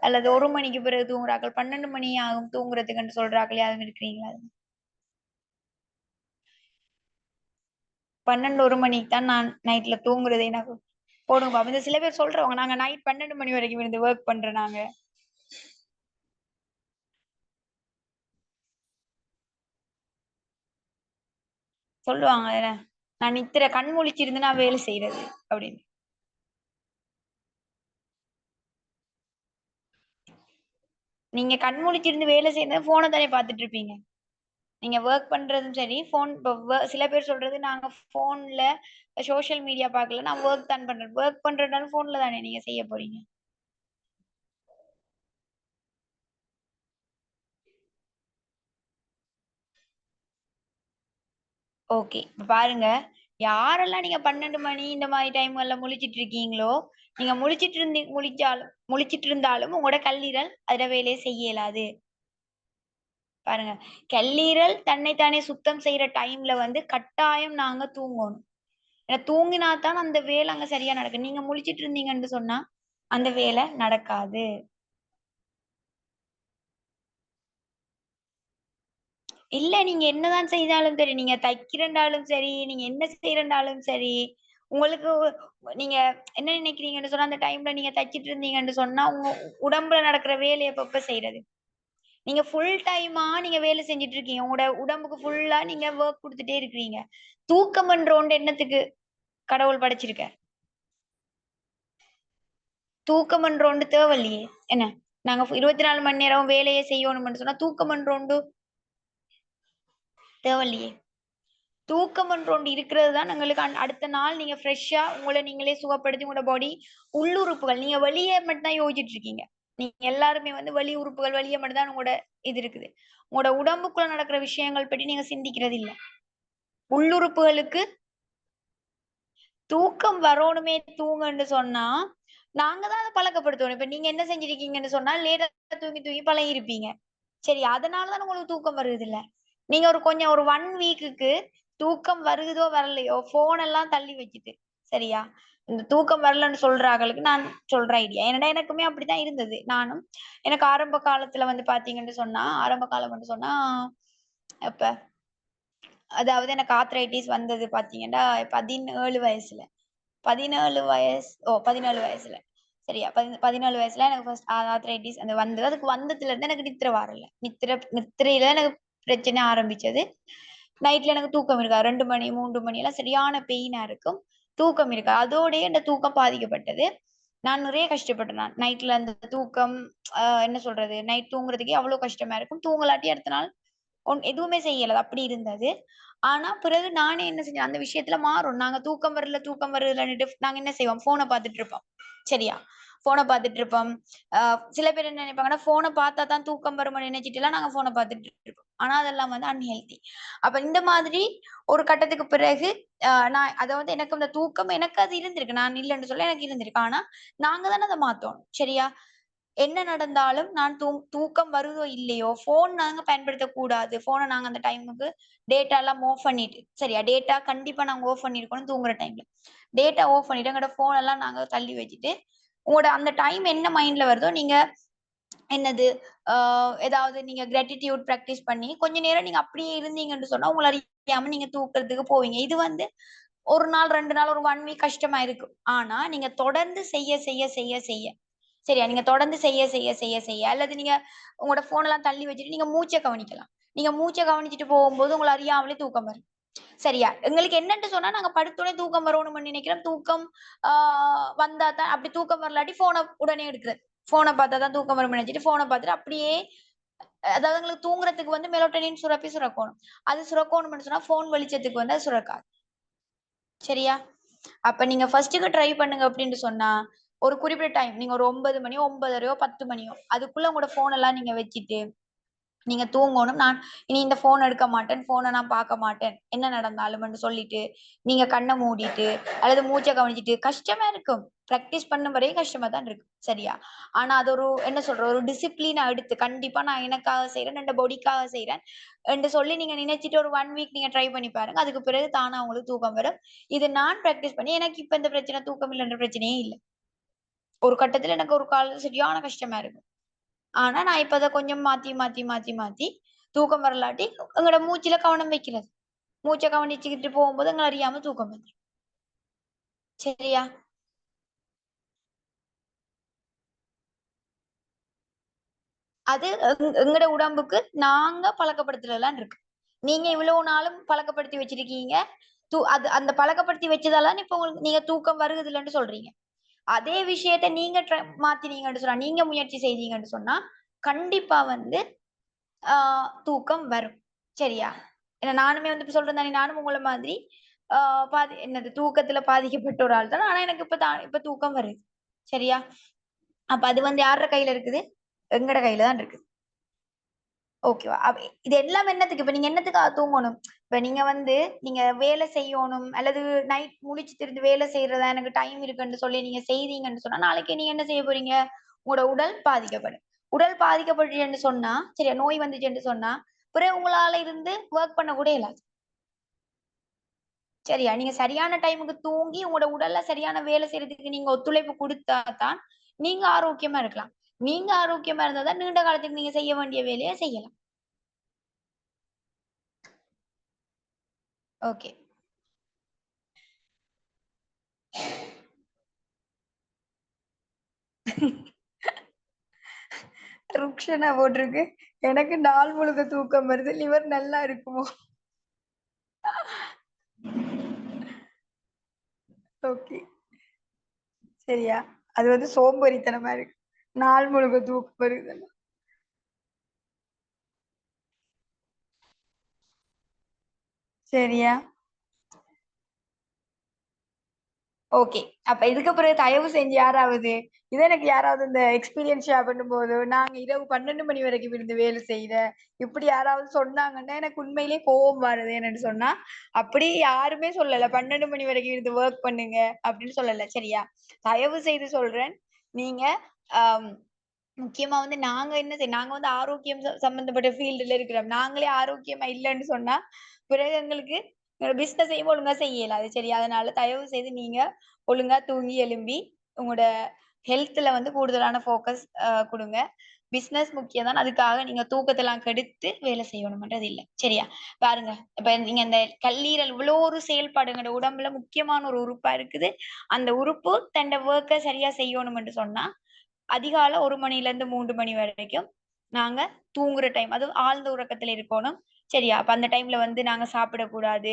அல்லது 1 மணிக்கு பிறகு தூங்குறார்கள். 12 மணி ஆகும் தூங்குறதுக்குன்னு சொல்றார்கள். யாரும் இருக்கிறீங்களா? 12, 1 மணிக்கு தான் நான் நைட்ல தூங்குறதே. எனக்கு போடுங்க பாப்போம். இந்த சில பேர் சொல்றவங்க, நாங்க நைட் 12 மணி வரைக்கும் இருந்து வொர்க் பண்றோம் நாங்க. சொல்லுவாங்க என்ன, நான் நித்திர கண் முழிச்சிருந்து நான் வேலை செய்றது அப்படின்னு. நீங்க கண் முழிச்சிருந்து வேலை செய்யறது ஃபோன தானே பார்த்துட்டு இருப்பீங்க. நீங்க வொர்க் பண்றதும் சரி, ஃபோன் இப்ப சில பேர் சொல்றது நாங்க ஃபோன்ல சோசியல் மீடியா பார்க்கல. நான் வொர்க் தான் பண்றேன். வொர்க் பண்றதுனாலும் ஃபோன்ல தானே நீங்க செய்ய போறீங்க. ஓகே. இப்ப பாருங்க, யாரெல்லாம் நீங்க 12 மணி இந்த மாரி டைம்கள்ல முழிச்சிட்டு இருக்கீங்களோ, நீங்க முழிச்சிட்டு இருந்தாலும் உங்களோட கல்லீரல் அதோட வேலைய செய்ய இயலாது. பாருங்க. கல்லீரல் தன்னைத்தானே சுத்தம் செய்யற டைம்ல வந்து கட்டாயம் நாங்க தூங்கணும். ஏன்னா தூங்கினா தான் அந்த வேலை அங்க சரியா நடக்கும். நீங்க முழிச்சிட்டு இருந்தீங்கன்னு சொன்னா, அந்த வேலை நடக்காது. இல்ல நீங்க என்னதான் செய்தாலும் சரி, நீங்க தைக்கிறண்டாலும் சரி, நீங்க என்ன செய்றண்டாலும் சரி, உங்களுக்கு நீங்க என்ன நினைக்கிறீங்கன்னு சொன்னா, அந்த டைம்ல நீங்க தச்சுட்டு இருந்தீங்கன்னு சொன்னா, உங்க உடம்புல நடக்கிற வேலைய எப்ப செய்றது? நீங்க ஃபுல் டைமா நீங்க வேலை செஞ்சுட்டு இருக்கீங்க. உங்களோட உடம்புக்கு ஃபுல்லா நீங்க வொர்க் குடுத்துட்டே இருக்கிறீங்க. தூக்கம்ன்ற ஒன்று என்னத்துக்கு கடவுள் படைச்சிருக்கார்? தூக்கம்ன்ற ஒன்று தேவையில்லையே! என்ன? நாங்க 24 மணி நேரம் வேலையே செய்யணும்னு சொன்னா, தூக்கம்ன்ற ஒன்று தேவையில்லையே! தூக்கம்ன்ற ஒன்று இருக்கிறது தான் எங்களுக்கு அடுத்த நாள் நீங்க ஃப்ரெஷ்ஷா உங்கள நீங்களே சுகப்படுத்தி உங்களோட பாடி உள்ளுறுப்புகள் நீங்க வெளிய மட்டும் தான் யோசிச்சுட்டு இருக்கீங்க. நீங்க எல்லாருமே வந்து வெளி உறுப்புகள் வெளிய மட்டும் தான் உங்களோட இது இருக்குது. உங்களோட உடம்புக்குள்ள நடக்கிற விஷயங்கள் பத்தி நீங்க சிந்திக்கிறது இல்ல. உள்ளுறுப்புகளுக்கு தூக்கம் வரணுமே தூங்குன்னு சொன்னா, நாங்க தான் அத பழக்கப்படுத்தணும். இப்ப நீங்க என்ன செஞ்சிருக்கீங்கன்னு சொன்னா, லேட்டா தூங்கி தூங்கி பழகியிருப்பீங்க. சரி, அதனால தான உங்களுக்கு தூக்கம் வருதுல்ல. நீங்க கொஞ்சம் ஒரு 1 வீக்குக்கு தூக்கம் வருகுதோ, வரலையோ, ஃபோன் எல்லாம் தள்ளி வச்சுட்டு, சரியா? இந்த தூக்கம் வரலன்னு சொல்ற ஆகளுக்கு நான் சொல்ற ஐடியா. ஏன்னா எனக்குமே அப்படித்தான் இருந்தது. நானும் எனக்கு ஆரம்ப காலத்துல வந்து பார்த்தீங்கன்னு சொன்னா, ஆரம்ப காலம் வந்து சொன்னா, எப்ப? அதாவது எனக்கு ஆர்த்ரைட்டிஸ் வந்தது பார்த்தீங்கன்னா, 17 வயசுல. 17 வயசுல. சரியா? 17 வயசுல எனக்கு ஃபர்ஸ்ட் ஆர்த்ரைட்டிஸ் அந்த வந்தது. அதுக்கு வந்ததுலருந்து எனக்கு நித்திரை வரல. நித்திரையில எனக்கு பிரச்சனை ஆரம்பிச்சது. நைட்ல எனக்கு தூக்கம் இருக்காது. 2 மணி, 3 மணி எல்லாம் சரியான பெயினா இருக்கும். தூக்கம் இருக்காது. அதோடயே இந்த தூக்கம் பாதிக்கப்பட்டது. நான் நிறைய கஷ்டப்பட்டேன் நான். நைட்ல அந்த தூக்கம் என்ன சொல்றது? நைட் தூங்குறதுக்கே அவ்ளோ கஷ்டமா இருக்கும். தூங்கலாட்டி அடுத்த நாள் எதுவுமே செய்யல. அப்படி இருந்தது. ஆனா, பிறகு நானே என்ன செஞ்சேன், அந்த விஷயத்துல மாறும். நாங்க தூக்கம் வரல, தூக்கம் வருதுலன்னுட்டு நாங்க என்ன செய்வோம், ஃபோன பாத்துட்டு இருப்போம். சரியா? ஃபோன பாத்துட்டு இருப்போம். அ சில பேர் என்ன நினைப்பாங்கன்னா, ஃபோன பாத்தா தான் தூக்கம் வரும்னு நினைச்சுட்டுலாம் நாங்க ஃபோன பாத்துட்டு இருப்போம். ஆனா, அதெல்லாம் வந்து அன்ஹெல்தி. அப்ப இந்த மாதிரி ஒரு கட்டத்துக்கு பிறகு நான் அத வந்து எனக்கு அந்த தூக்கம் எனக்கு அது இருந்திருக்கு. நான் இல்லன்னு சொல்லல, எனக்கு இருந்திருக்கு. ஆனா, நாங்க தானே அத மாத்தணும். சரியா? என்ன நடந்தாலும் நான் தூக்கம் வருதோ இல்லையோ, ஃபோன் நாங்க பயன்படுத்தக்கூடாது. ஃபோன நாங்க அந்த டைமுக்கு டேட்டாலாம் ஆஃப் பண்ணிட்டு, சரியா? டேட்டா கண்டிப்பா நாங்க ஆஃப் பண்ணியிருக்கணும் தூங்குற டைம்ல. டேட்டா ஆஃப் பண்ணிட்டு, எங்களோட ஃபோனெல்லாம் நாங்க தள்ளி வச்சுட்டு, உங்களோட அந்த டைம் என்ன மைண்ட்ல வருதோ, நீங்க என்னது அ ஏதாவது நீங்க கிராட்டிட்யூட் பிராக்டிஸ் பண்ணி, கொஞ்ச நேரம் நீங்க அப்படியே இருந்தீங்கன்னு சொன்னா, உங்கள அறியாம நீங்க தூக்கத்துக்கு போவீங்க. இது வந்து 1 நாள், 2 நாள், ஒரு 1 வீக் கஷ்டமா இருக்கும். ஆனா, நீங்க தொடர்ந்து செய்ய சரியா? நீங்க தொடர்ந்து செய்ய அல்லது நீங்க உங்களோட ஃபோனெல்லாம் தள்ளி வச்சுட்டு நீங்க மூச்ச கவனிக்கலாம். நீங்க மூச்ச கவனிச்சுட்டு போகும்போது உங்கள அறியாமலே தூக்கம் வரும். சரியா? எங்களுக்கு என்னன்னு சொன்னா, நாங்க படுத்தோனே தூக்கம் வரணும்னு நினைக்கிறோம். தூக்கம் ஆ வந்தா தான் அப்படி தூக்கம் வரலாட்டி ஃபோன உடனே எடுக்குறது. ஃபோன பார்த்தா தான் தூக்கம் வரும்னு நினைச்சுட்டு, ஃபோன பார்த்துட்டு அப்படியே அதாவது எங்களுக்கு தூங்குறதுக்கு வந்து மெலோட்டோனின் சுரப்பி சுரக்கோணும். அது சுரக்கோணும்னு சொன்னா, ஃபோன் வெளிச்சத்துக்கு வந்து அது சுரக்காது. சரியா? அப்ப நீங்க ஃபர்ஸ்ட்டுக்கு ட்ரை பண்ணுங்க அப்டின்ட்டு சொன்னா, ஒரு குறிப்பிட்ட டைம் நீங்க ஒரு 9 மணியோ, 9:30யோ, 10 மணியோ அதுக்குள்ள உங்களோட ஃபோனெல்லாம் நீங்க வச்சுட்டு, நீங்க தூங்கணும். நான் இனி இந்த ஃபோன் எடுக்க மாட்டேன். ஃபோன நான் பார்க்க மாட்டேன். என்ன நடந்தாலும்ன்னு சொல்லிட்டு, நீங்க கண்ண மூடிட்டு, அல்லது மூச்ச கவனிச்சுட்டு கஷ்டமா இருக்கும். பிராக்டிஸ் பண்ணும் வரையும் கஷ்டமா தான் இருக்கும். சரியா? ஆனா அது ஒரு என்ன சொல்றது? ஒரு டிசிப்ளினா எடுத்து கண்டிப்பா நான் எனக்காக செய்றேன். என் பாடிக்காக செய்றேன். என்று சொல்லி நீங்க நினைச்சுட்டு ஒரு 1 வீக் நீங்க ட்ரை பண்ணி பாருங்க. அதுக்கு பிறகு தானா உங்களுக்கு தூக்கம் வரும். இது நான் பிராக்டிஸ் பண்ணி எனக்கு இப்ப இந்த பிரச்சனை தூக்கம் இல்லன்ற பிரச்சனையே இல்ல. ஒரு கட்டத்துல எனக்கு ஒரு காலம் சரியான கஷ்டமா இருக்கும். ஆனா, நான் இப்ப அத கொஞ்சம் மாத்தி தூக்கம் வரலாட்டி எங்களோட மூச்சுல கவனம் வைக்கிறது. மூச்ச கவனிச்சுக்கிட்டு போகும்போது எங்கள அறியாம தூக்கம் வந்துரும். சரியா? அது எங்கட உடம்புக்கு நாங்க பழக்கப்படுத்துறதுலாம் இருக்கு. நீங்க இவ்வளவு நாளும் பழக்கப்படுத்தி வச்சிருக்கீங்க. அது அந்த பழக்கப்படுத்தி வச்சதால தான் இப்ப உங்களுக்கு நீங்க தூக்கம் வருகுதுல்லன்னு சொல்றீங்க. அதே விஷயத்த நீங்க மாத்தினீங்கன்னு சொன்னா, நீங்க முயற்சி செய்தீங்கன்னு சொன்னா, கண்டிப்பா வந்து ஆ தூக்கம் வரும். சரியா? ஏன்னா நானுமே வந்து இப்ப சொல்றேன் தானே, நானும் உங்கள மாதிரி ஆ என்னது தூக்கத்துல பாதிக்கப்பட்ட ஒரு ஆள் தான். ஆனா எனக்கு இப்ப தூக்கம் வருது. சரியா? அப்ப அது வந்து யார்ற கையில இருக்குது? எங்கட கையில தான் இருக்குது. ஓகேவா? இது எல்லாம் என்னத்துக்கு? இப்ப நீங்க என்னத்துக்காக தூங்கணும்? இப்ப நீங்க வந்து நீங்க வேலை செய்யோணும், அல்லது நைட் முழிச்சுட்டு இருந்து வேலை செய்றதா எனக்கு டைம் இருக்குன்னு சொல்லி நீங்க செய்தீங்கன்னு சொன்னா, நாளைக்கு நீங்க என்ன செய்ய போறீங்க? உங்களோட உடல் பாதிக்கப்படும். உடல் பாதிக்கப்பட்டுச்சுன்னு சொன்னா, சரியா நோய் வந்துச்சுன்னு சொன்னா, பிறகு உங்களால இருந்து ஒர்க் பண்ண கூட இயலாது. சரியா? நீங்க சரியான டைமுக்கு தூங்கி உங்களோட உடல்ல சரியான வேலை செய்யறதுக்கு நீங்க ஒத்துழைப்பு குடுத்தா தான் நீங்க ஆரோக்கியமா இருக்கலாம். நீங்க ஆரோக்கியமா இருந்தா தான் நீண்ட காலத்துக்கு நீங்க செய்ய வேண்டிய வேலைய செய்யலாம். ஓகே. ருக்ஷனா போட்டிருக்கு. எனக்கு நாள் முழுக்க தூக்கம் வருது. லிவர் நல்லா இருக்குமோ? ஓகே. சரியா? அது வந்து சோம்பேறித்தனமா இருக்கு. நாள் முழுக்க தூக்கம் வருதுன்னா. சரியா? ஓகே. அப்ப இதுக்கு பிறகு தயவு செஞ்சு யாராவது, இதே எனக்கு யாராவது இந்த எக்ஸ்பீரியன்ஸ் ஷேர் பண்ணும்போது, நாங்க இரவு 12 மணி வரைக்கும் இருந்து வேலை செய்றேன். இப்படி யாராவது சொன்னாங்கன்னா, எனக்கு உண்மையிலேயே கோவம் வருது. என்னன்னு சொன்னா, அப்படி யாருமே சொல்லல. 12 மணி வரைக்கும் இருந்து வொர்க் பண்ணுங்க அப்படின்னு சொல்லல. சரியா? தயவு செய்து சொல்றேன். நீங்க அம் முக்கியமா வந்து நாங்க வந்து ஆரோக்கியம் சம்பந்தப்பட்ட ஃபீல்டுல இருக்கிறோம். நாங்களே ஆரோக்கியமா இல்லன்னு சொன்னா, பிறகு எங்களுக்கு பிசினஸையும் ஒழுங்கா செய்ய இயலாது. சரியா? அதனால தயவு செய்து நீங்க ஒழுங்கா தூங்கி எழும்பி, உங்களோட ஹெல்த்ல வந்து கூடுதலான ஃபோக்கஸ் குடுங்க. பிசினஸ் முக்கியம் தான். அதுக்காக நீங்க தூக்கத்தெல்லாம் கெடுத்து வேலை செய்யணும்ன்றது இல்ல. சரியா? பாருங்க, இப்ப நீங்க இந்த கல்லீரல் இவ்ளோ ஒரு செயல்பாடு எங்கட உடம்புல முக்கியமான ஒரு உறுப்பா இருக்குது. அந்த உறுப்பு தன்ட வொர்க்க சரியா செய்யணும்னு சொன்னா, அதிகாலை 1 மணிலேருந்து 3 மணி வரைக்கும் நாங்க தூங்குற டைம். அதுவும் ஆழ்ந்த உறக்கத்துல இருக்கோணும். சரியா? அப்ப அந்த டைம்ல வந்து நாங்க சாப்பிடக்கூடாது.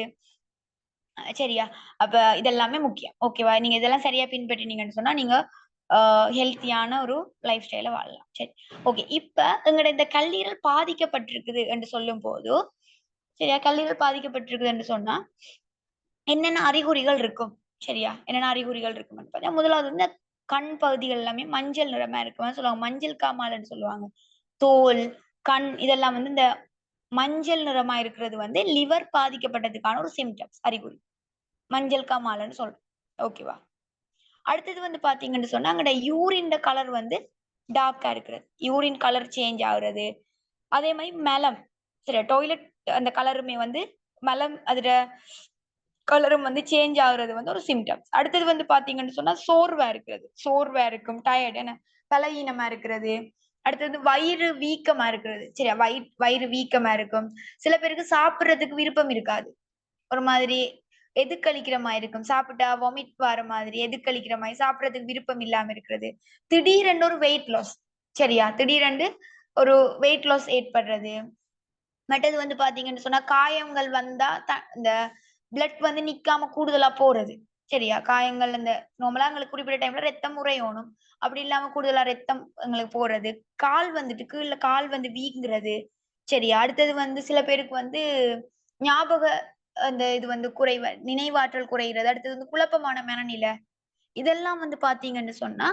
சரியா? அப்ப இதெல்லாமே முக்கியம். ஓகேவா? நீங்க இதெல்லாம் சரியா பின்பற்றினீங்கன்னு சொன்னா, நீங்க அ ஹெல்த்தியான ஒரு லைஃப் ஸ்டைல வாழலாம். சரி. ஓகே. இப்ப எங்கட இந்த கல்லீரல் பாதிக்கப்பட்டிருக்குது என்று சொல்லும்போது, சரியா? கல்லீரல் பாதிக்கப்பட்டிருக்குது என்று சொன்னா, என்னென்ன அறிகுறிகள் இருக்கும்? சரியா? என்னென்ன அறிகுறிகள் இருக்கும்ன்னு பார்த்தா, முதலாவது வந்து கண் பகுதிகள் எல்லாமே மஞ்சள் நிறமா இருக்கும்னு சொல்லுவாங்க. மஞ்சள் காமாலைன்னு சொல்லுவாங்க. தோல், கண் இதெல்லாம் வந்து இந்த மஞ்சள் நிறமா இருக்கிறது வந்து லிவர் பாதிக்கப்பட்டதுக்கான ஒரு சிம்ப்டம்ஸ் அறிகுறி. மஞ்சள் காமாலைன்னு சொல்றோம். ஓகேவா? அடுத்தது வந்து பார்த்தீங்கன்னு சொன்னா, அங்கட யூரின்ட கலர் வந்து டார்க்கா இருக்கிறது. யூரின் கலர் சேஞ்ச் ஆகுறது. அதே மாரி மலம். சரியா? டாய்லெட் அந்த கலருமே வந்து மலம் அதோட கலரும் வந்து சேஞ்ச் ஆகுறது வந்து ஒரு சிம்ப்டம்ஸ். அடுத்தது வந்து பார்த்தீங்கன்னு சொன்னா, சோர்வா இருக்கிறது. சோர்வா இருக்கும். டயர்ட் என்ன பலவீனமா இருக்கிறது. அடுத்தது வயிறு வீக்கமா இருக்கிறது. சரியா? வயிறு வீக்கமா இருக்கும். சில பேருக்கு சாப்பிடுறதுக்கு விருப்பம் இருக்காது. ஒரு மாதிரி எதுக்களிக்கிற மாரி இருக்கும். சாப்பிட்டா வாமிட் வர மாதிரி, எதுக்களிக்கிற மாரி, சாப்பிடுறதுக்கு விருப்பம் இல்லாம இருக்கிறது. திடீரென்று ஒரு வெயிட் லாஸ். சரியா? திடீரென்று ஒரு வெயிட் லாஸ் ஏற்படுறது. மற்றது வந்து பார்த்தீங்கன்னு சொன்னா, காயங்கள் வந்தா இந்த பிளட் வந்து நிக்காம கூடுதலா போறது. சரியா? காயங்கள் அந்த நார்மலா எங்களுக்கு குறிப்பிட்ட டைம்ல ரத்தம் உறையோணும். அப்படி இல்லாம கூடுதலா ரத்தம் எங்களுக்கு போறது. கால் வந்துட்டு கீழ கால் வந்து வீங்குறது. சரியா? அடுத்தது வந்து சில பேருக்கு வந்து ஞாபக அந்த இது வந்து நினைவாற்றல் குறையிறது. அடுத்தது வந்து குழப்பமான மனநிலை. இதெல்லாம் வந்து பார்த்தீங்கன்னு சொன்னா,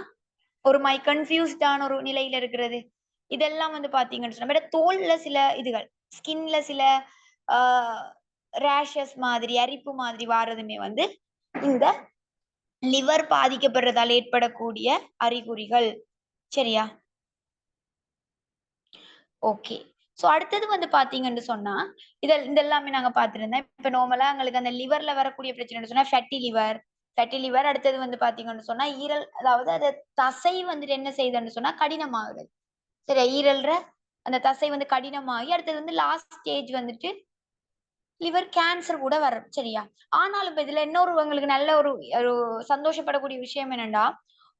ஒரு கன்ஃப்யூஸ்டான ஒரு நிலையில இருக்கிறது. இதெல்லாம் வந்து பார்த்தீங்கன்னு சொன்னா, நம்மட தோல்ல சில இதுகள், ஸ்கின்ல சில ஆ ரேஷஸ் மாதிரி, அரிப்பு மாதிரி வாரதுமே வந்து இந்த லிவர் பாதிக்கப்படுறதால ஏற்படக்கூடிய அறிகுறிகள். சரியா? ஓகே. சோ அடுத்தது வந்து பார்த்தீங்கன்னு சொன்னா, இதெல்லாமே நாங்க பார்த்திருந்தேன். இப்ப நார்மலா எங்களுக்கு அந்த லிவர்ல வரக்கூடிய பிரச்சனைன்னு சொன்னா, ஃபேட்டி லிவர் அடுத்தது வந்து பார்த்தீங்கன்னு சொன்னா, ஈரல் அதாவது அது தசை வந்துட்டு என்ன செய்யுதுன்னு சொன்னா, கடினமாகுது. சரியா? ஈரல்ற அந்த தசை வந்து கடினமாகி, அடுத்தது வந்து லாஸ்ட் ஸ்டேஜ் வந்துட்டு லிவர் கேன்சர் கூட வரும். சரியா? ஆனாலும் இப்ப இதுல இன்னொரு உங்களுக்கு நல்ல ஒரு ஒரு சந்தோஷப்படக்கூடிய விஷயம் என்னன்னா,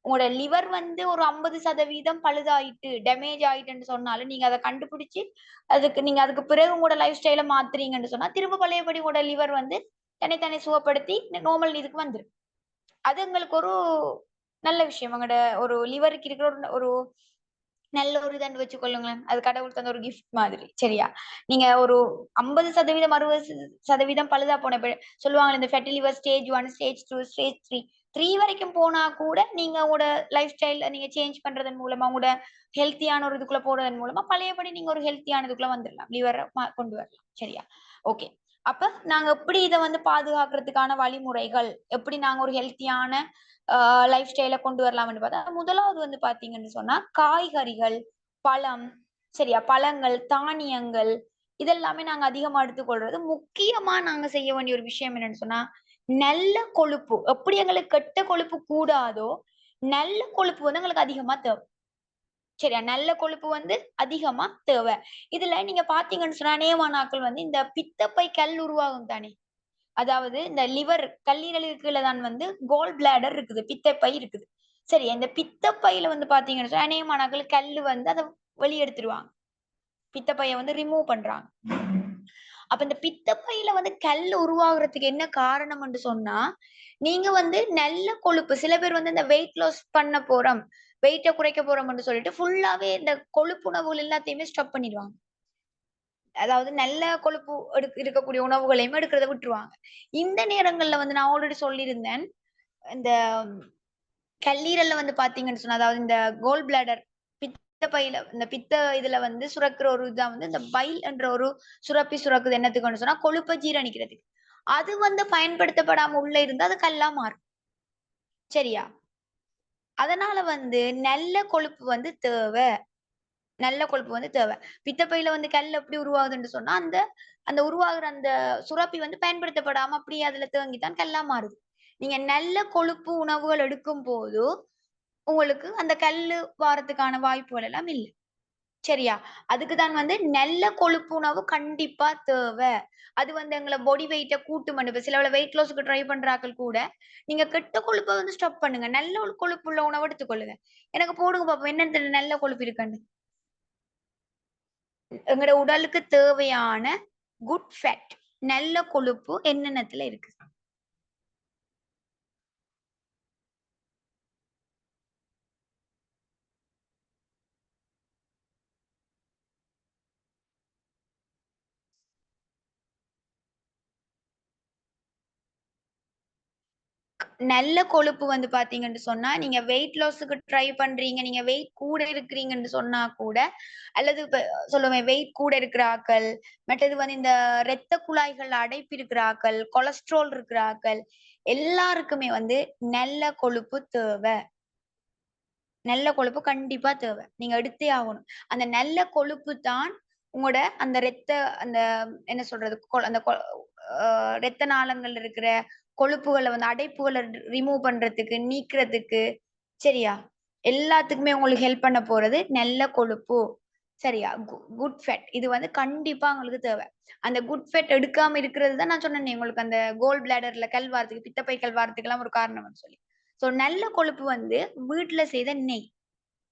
உங்களோட லிவர் வந்து ஒரு 50% பழுதாயிட்டு, டேமேஜ் ஆயிட்டுன்னு சொன்னாலும், நீங்க அத கண்டுபிடிச்சு, அதுக்கு பிறகு உங்களோட லைஃப் ஸ்டைல மாத்துறீங்கன்னு சொன்னா, திரும்ப பழையபடி உங்களோட லிவர் வந்து தன்னை சுகப்படுத்தி நார்மல் இதுக்கு வந்துரும். அது எங்களுக்கு ஒரு நல்ல விஷயம். எங்களோட ஒரு லிவருக்கு இருக்கிற ஒரு ஒரு நல்ல ஒரு இதுன்னு வச்சுக்கொள்ளுங்களேன். அது கடவுள் தந்த ஒரு கிஃப்ட் மாதிரி. சரியா? நீங்க ஒரு 50% 60% பழுதா போன சொல்லுவாங்கல்ல இந்த fatty liver stage 1, stage 2, stage 3 வரைக்கும் போனா கூட நீங்க உங்களோட லைஃப் ஸ்டைல்ல நீங்க சேஞ்ச் பண்றதன் மூலமா, உங்களோட ஹெல்த்தியான ஒரு இதுக்குள்ள போறதன் மூலமா பழையபடி நீங்க ஒரு ஹெல்த்தியான இதுக்குள்ள வந்துரலாம். லிவர கொண்டு வரலாம். சரியா? ஓகே. அப்ப நாங்க எப்படி இத வந்து பாதுகாக்கிறதுக்கான வழிமுறைகள், எப்படி நாங்க ஒரு ஹெல்த்தியான ஆ லைஃப் ஸ்டைல கொண்டு வரலாம்ன்னு பார்த்தா, முதலாவது வந்து பார்த்தீங்கன்னு சொன்னா, காய்கறிகள், பழம், சரியா? பழங்கள், தானியங்கள் இதெல்லாமே நாங்க அதிகமா எடுத்துக்கொள்றது. முக்கியமா நாங்க செய்ய வேண்டிய ஒரு விஷயம் என்னன்னு சொன்னா, நல்ல கொழுப்பு. எப்படி எங்களுக்கு கெட்ட கொழுப்பு கூடாதோ, நல்ல கொழுப்பு வந்து எங்களுக்கு அதிகமா தேவை. சரியா? நல்ல கொழுப்பு வந்து அதிகமா தேவை. இதுல நீங்க பார்த்தீங்கன்னு சொன்னா, அநேகமான ஆட்கள் வந்து இந்த பித்தப்பை கல் உருவாகும் தானே! அதாவது இந்த லிவர் கல்லீரலுக்கு கீழ தான் வந்து கால் பிளாடர் இருக்குது. பித்தப்பை இருக்குது. சரி, இந்த பித்தப்பையில வந்து பார்த்தீங்கன்னு சொன்னா, அநேகமான ஆட்கள் கல்லு வந்து அத வெளிய எடுத்துருவாங்க. பித்தப்பைய வந்து ரிமூவ் பண்றாங்க. அப்ப இந்த பித்தப்பையில வந்து கல் உருவாகுறதுக்கு என்ன காரணம்ன்னு சொன்னா, நீங்க வந்து நல்ல கொழுப்பு சில பேர் வந்து இந்த வெயிட் லாஸ் பண்ண போறோம், வெயிட்ட குறைக்க போறோம்ன்னு சொல்லிட்டு ஃபுல்லாவே இந்த கொழுப்பு உணவுகள் எல்லாத்தையுமே ஸ்டாப் பண்ணிருவாங்க. அதாவது நல்ல கொழுப்பு இருக்கக்கூடிய உணவுகளையும் எடுக்கிறத விட்டுருவாங்க. இந்த நேரங்கள்ல வந்து நான் ஆல்ரெடி சொல்லியிருந்தேன். இந்த கல்லீரல்ல வந்து பார்த்தீங்கன்னு சொன்னா, அதாவது இந்த கோல் பிளாடர் பித்தப்பையில இந்த பித்த இதுல வந்து சுரக்கிற ஒரு இதான் வந்து இந்த பைல் என்ற ஒரு சுரப்பி சுரக்குது என்னத்துக்குன்னு சொன்னா, கொழுப்ப ஜீரணிக்கிறதுக்கு. அது வந்து பயன்படுத்தப்படாம உள்ள இருந்தா அது கல்லா மாறும். சரியா? அதனால வந்து நல்ல கொழுப்பு வந்து தேவ. நல்ல கொழுப்பு வந்து தேவ. பித்தப்பையில வந்து கல் எப்படி உருவாகுதுன்னு சொன்னா, அந்த அந்த உருவாகுற அந்த சுரப்பி வந்து பயன்படுத்தப்படாம அப்படியே அதுல தேங்கி தான் கல்லா மாறுது. நீங்க நல்ல கொழுப்பு உணவுகள் எடுக்கும்போது, உங்களுக்கு அந்த கல்லு வாரத்துக்கான வாய்ப்புகள் எல்லாம் இல்ல. சரியா? அதுக்கு தான் வந்து நல்ல கொழுப்பு உணவு கண்டிப்பா தேவ. அது வந்து எங்கள பாடி வெயிட்ட கூட்டுமன்னு இப்ப சிலவுல வெயிட் லாஸ்க்கு ட்ரை பண்ற ஆட்கள் கூட, நீங்க கெட்ட கொழுப்ப வந்து ஸ்டாப் பண்ணுங்க. நல்ல ஒரு கொழுப்புள்ள உணவு எடுத்துக்கொள்ளுங்க. எனக்கு போடுங்க பாப்போம். என்னென்ன நல்ல கொழுப்பு இருக்குன்னு. எங்கட உடலுக்கு தேவையான குட் ஃபேட் நல்ல கொழுப்பு என்னென்னத்துல இருக்கு? நல்ல கொழுப்பு வந்து பார்த்தீங்கன்னு சொன்னா, நீங்க வெயிட் லாஸ்க்கு ட்ரை பண்றீங்க. நீங்க வெயிட் கூட இருக்கிறீங்கன்னு சொன்னா கூட, அல்லது இப்ப சொல்லுவேன் வெயிட் கூட இருக்கிற ஆக்கள், மற்றது வந்து இந்த இரத்த குழாய்கள்ல அடைப்பு இருக்கிற ஆக்கள், கொலஸ்ட்ரால் இருக்கிற ஆக்கள், எல்லாருக்குமே வந்து நல்ல கொழுப்பு தேவ. நல்ல கொழுப்பு கண்டிப்பா தேவ. நீங்க எடுத்தே ஆகணும். அந்த நல்ல கொழுப்பு தான் உங்களோட அந்த அந்த என்ன சொல்றது? அந்த அ இரத்த நாளங்கள்ல இருக்கிற கொழுப்புகள வந்து அடைப்புகள ரிமூவ் பண்றதுக்கு, நீக்குறதுக்கு, சரியா? எல்லாத்துக்குமே உங்களுக்கு ஹெல்ப் பண்ண போறது நல்ல கொழுப்பு. சரியா? Good fat. இது வந்து கண்டிப்பா உங்களுக்கு தேவ. அந்த குட் ஃபேட் எடுக்காம இருக்கிறது தான் நான் சொன்னேனே உங்களுக்கு அந்த கோல் பிளாடர்ல கல் வாரத்துக்கு, பித்தப்பை கல் வாரத்துக்குலாம் ஒரு காரணம்னு சொல்லி. ஸோ நல்ல கொழுப்பு வந்து வீட்ல செய்த நெய்.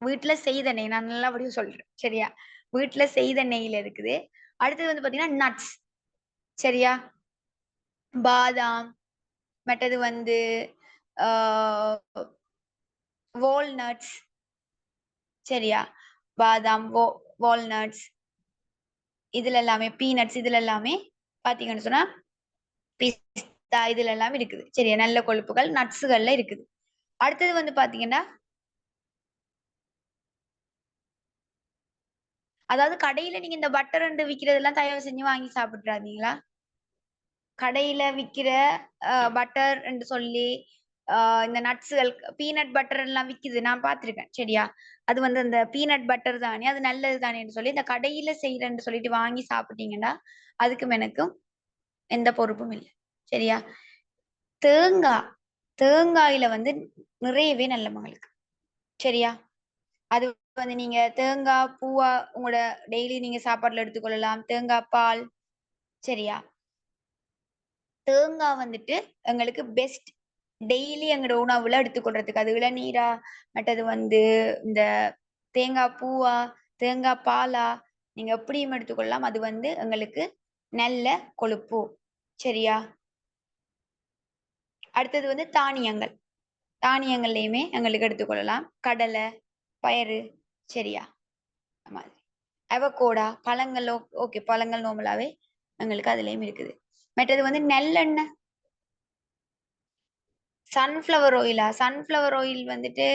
வீட்ல செய்த நெய். நான் நல்லபடியா சொல்றேன். சரியா? வீட்ல செய்த நெய்யில இருக்குது. அடுத்தது வந்து பார்த்தீங்கன்னா, நட்ஸ். சரியா? பாதாம், மற்றது வந்து ஆ வால்நட்ஸ். சரியா? பாதாம், வால்நட்ஸ் இதுல எல்லாமே பீனட்ஸ் இதுல எல்லாமே பார்த்தீங்கன்னு சொன்னா, பிஸ்தா இதுல எல்லாமே இருக்குது. சரியா? நல்ல கொழுப்புகள் நட்ஸ்கள்ல இருக்குது. அடுத்தது வந்து பார்த்தீங்கன்னா, அதாவது கடையில நீங்க இந்த பட்டர்ன்னு விக்கிறதெல்லாம் தயவு செஞ்சு வாங்கி சாப்பிட்றாதீங்களா? கடையில விக்கிற பட்டர் என்று சொல்லி, அ இந்த நட்ஸ்கள் பீனட் பட்டர் எல்லாம் விக்கிது. நான் பார்த்துருக்கேன். சரியா? அது வந்து அந்த பீனட் பட்டர் தானே, அது நல்லது தானேன்னு சொல்லி, இந்த கடையில செய்றேன்னு சொல்லிட்டு வாங்கி சாப்பிட்டீங்கன்னா, அதுக்கும் எனக்கும் எந்த பொறுப்பும் இல்ல. சரியா? தேங்கா தேங்காயில வந்து நிறையவே நல்லமங்க இருக்கு. சரியா? அது வந்து நீங்க தேங்கா பூவா உங்களோட டெய்லி நீங்க சாப்பாட்டுல எடுத்துக்கொள்ளலாம். தேங்கா பால். சரியா? தேங்கா வந்துட்டு எங்களுக்கு பெஸ்ட். டெய்லி எங்களோட உணவுல எடுத்துக்கொள்றதுக்கு. அது இளநீரா, மற்றது வந்து இந்த தேங்காய் பூவா, தேங்காய் பாலா, நீங்க எப்படியும் எடுத்துக்கொள்ளலாம். அது வந்து எங்களுக்கு நல்ல கொழுப்பு. சரியா? அடுத்தது வந்து தானியங்கள். தானியங்கள்லயுமே எங்களுக்கு எடுத்துக்கொள்ளலாம். கடலை, பயறு. சரியா? அந்த மாதிரி. அவகோடா, பழங்கள் ஓகே. பழங்கள் நார்மலாவே எங்களுக்கு அதுலயும் இருக்குது. மற்றது வந்து நல்லெண்ணெய். சன்ஃப்ளவர் ஆயிலா? சன்ஃப்ளவர் ஆயில் வந்துட்டு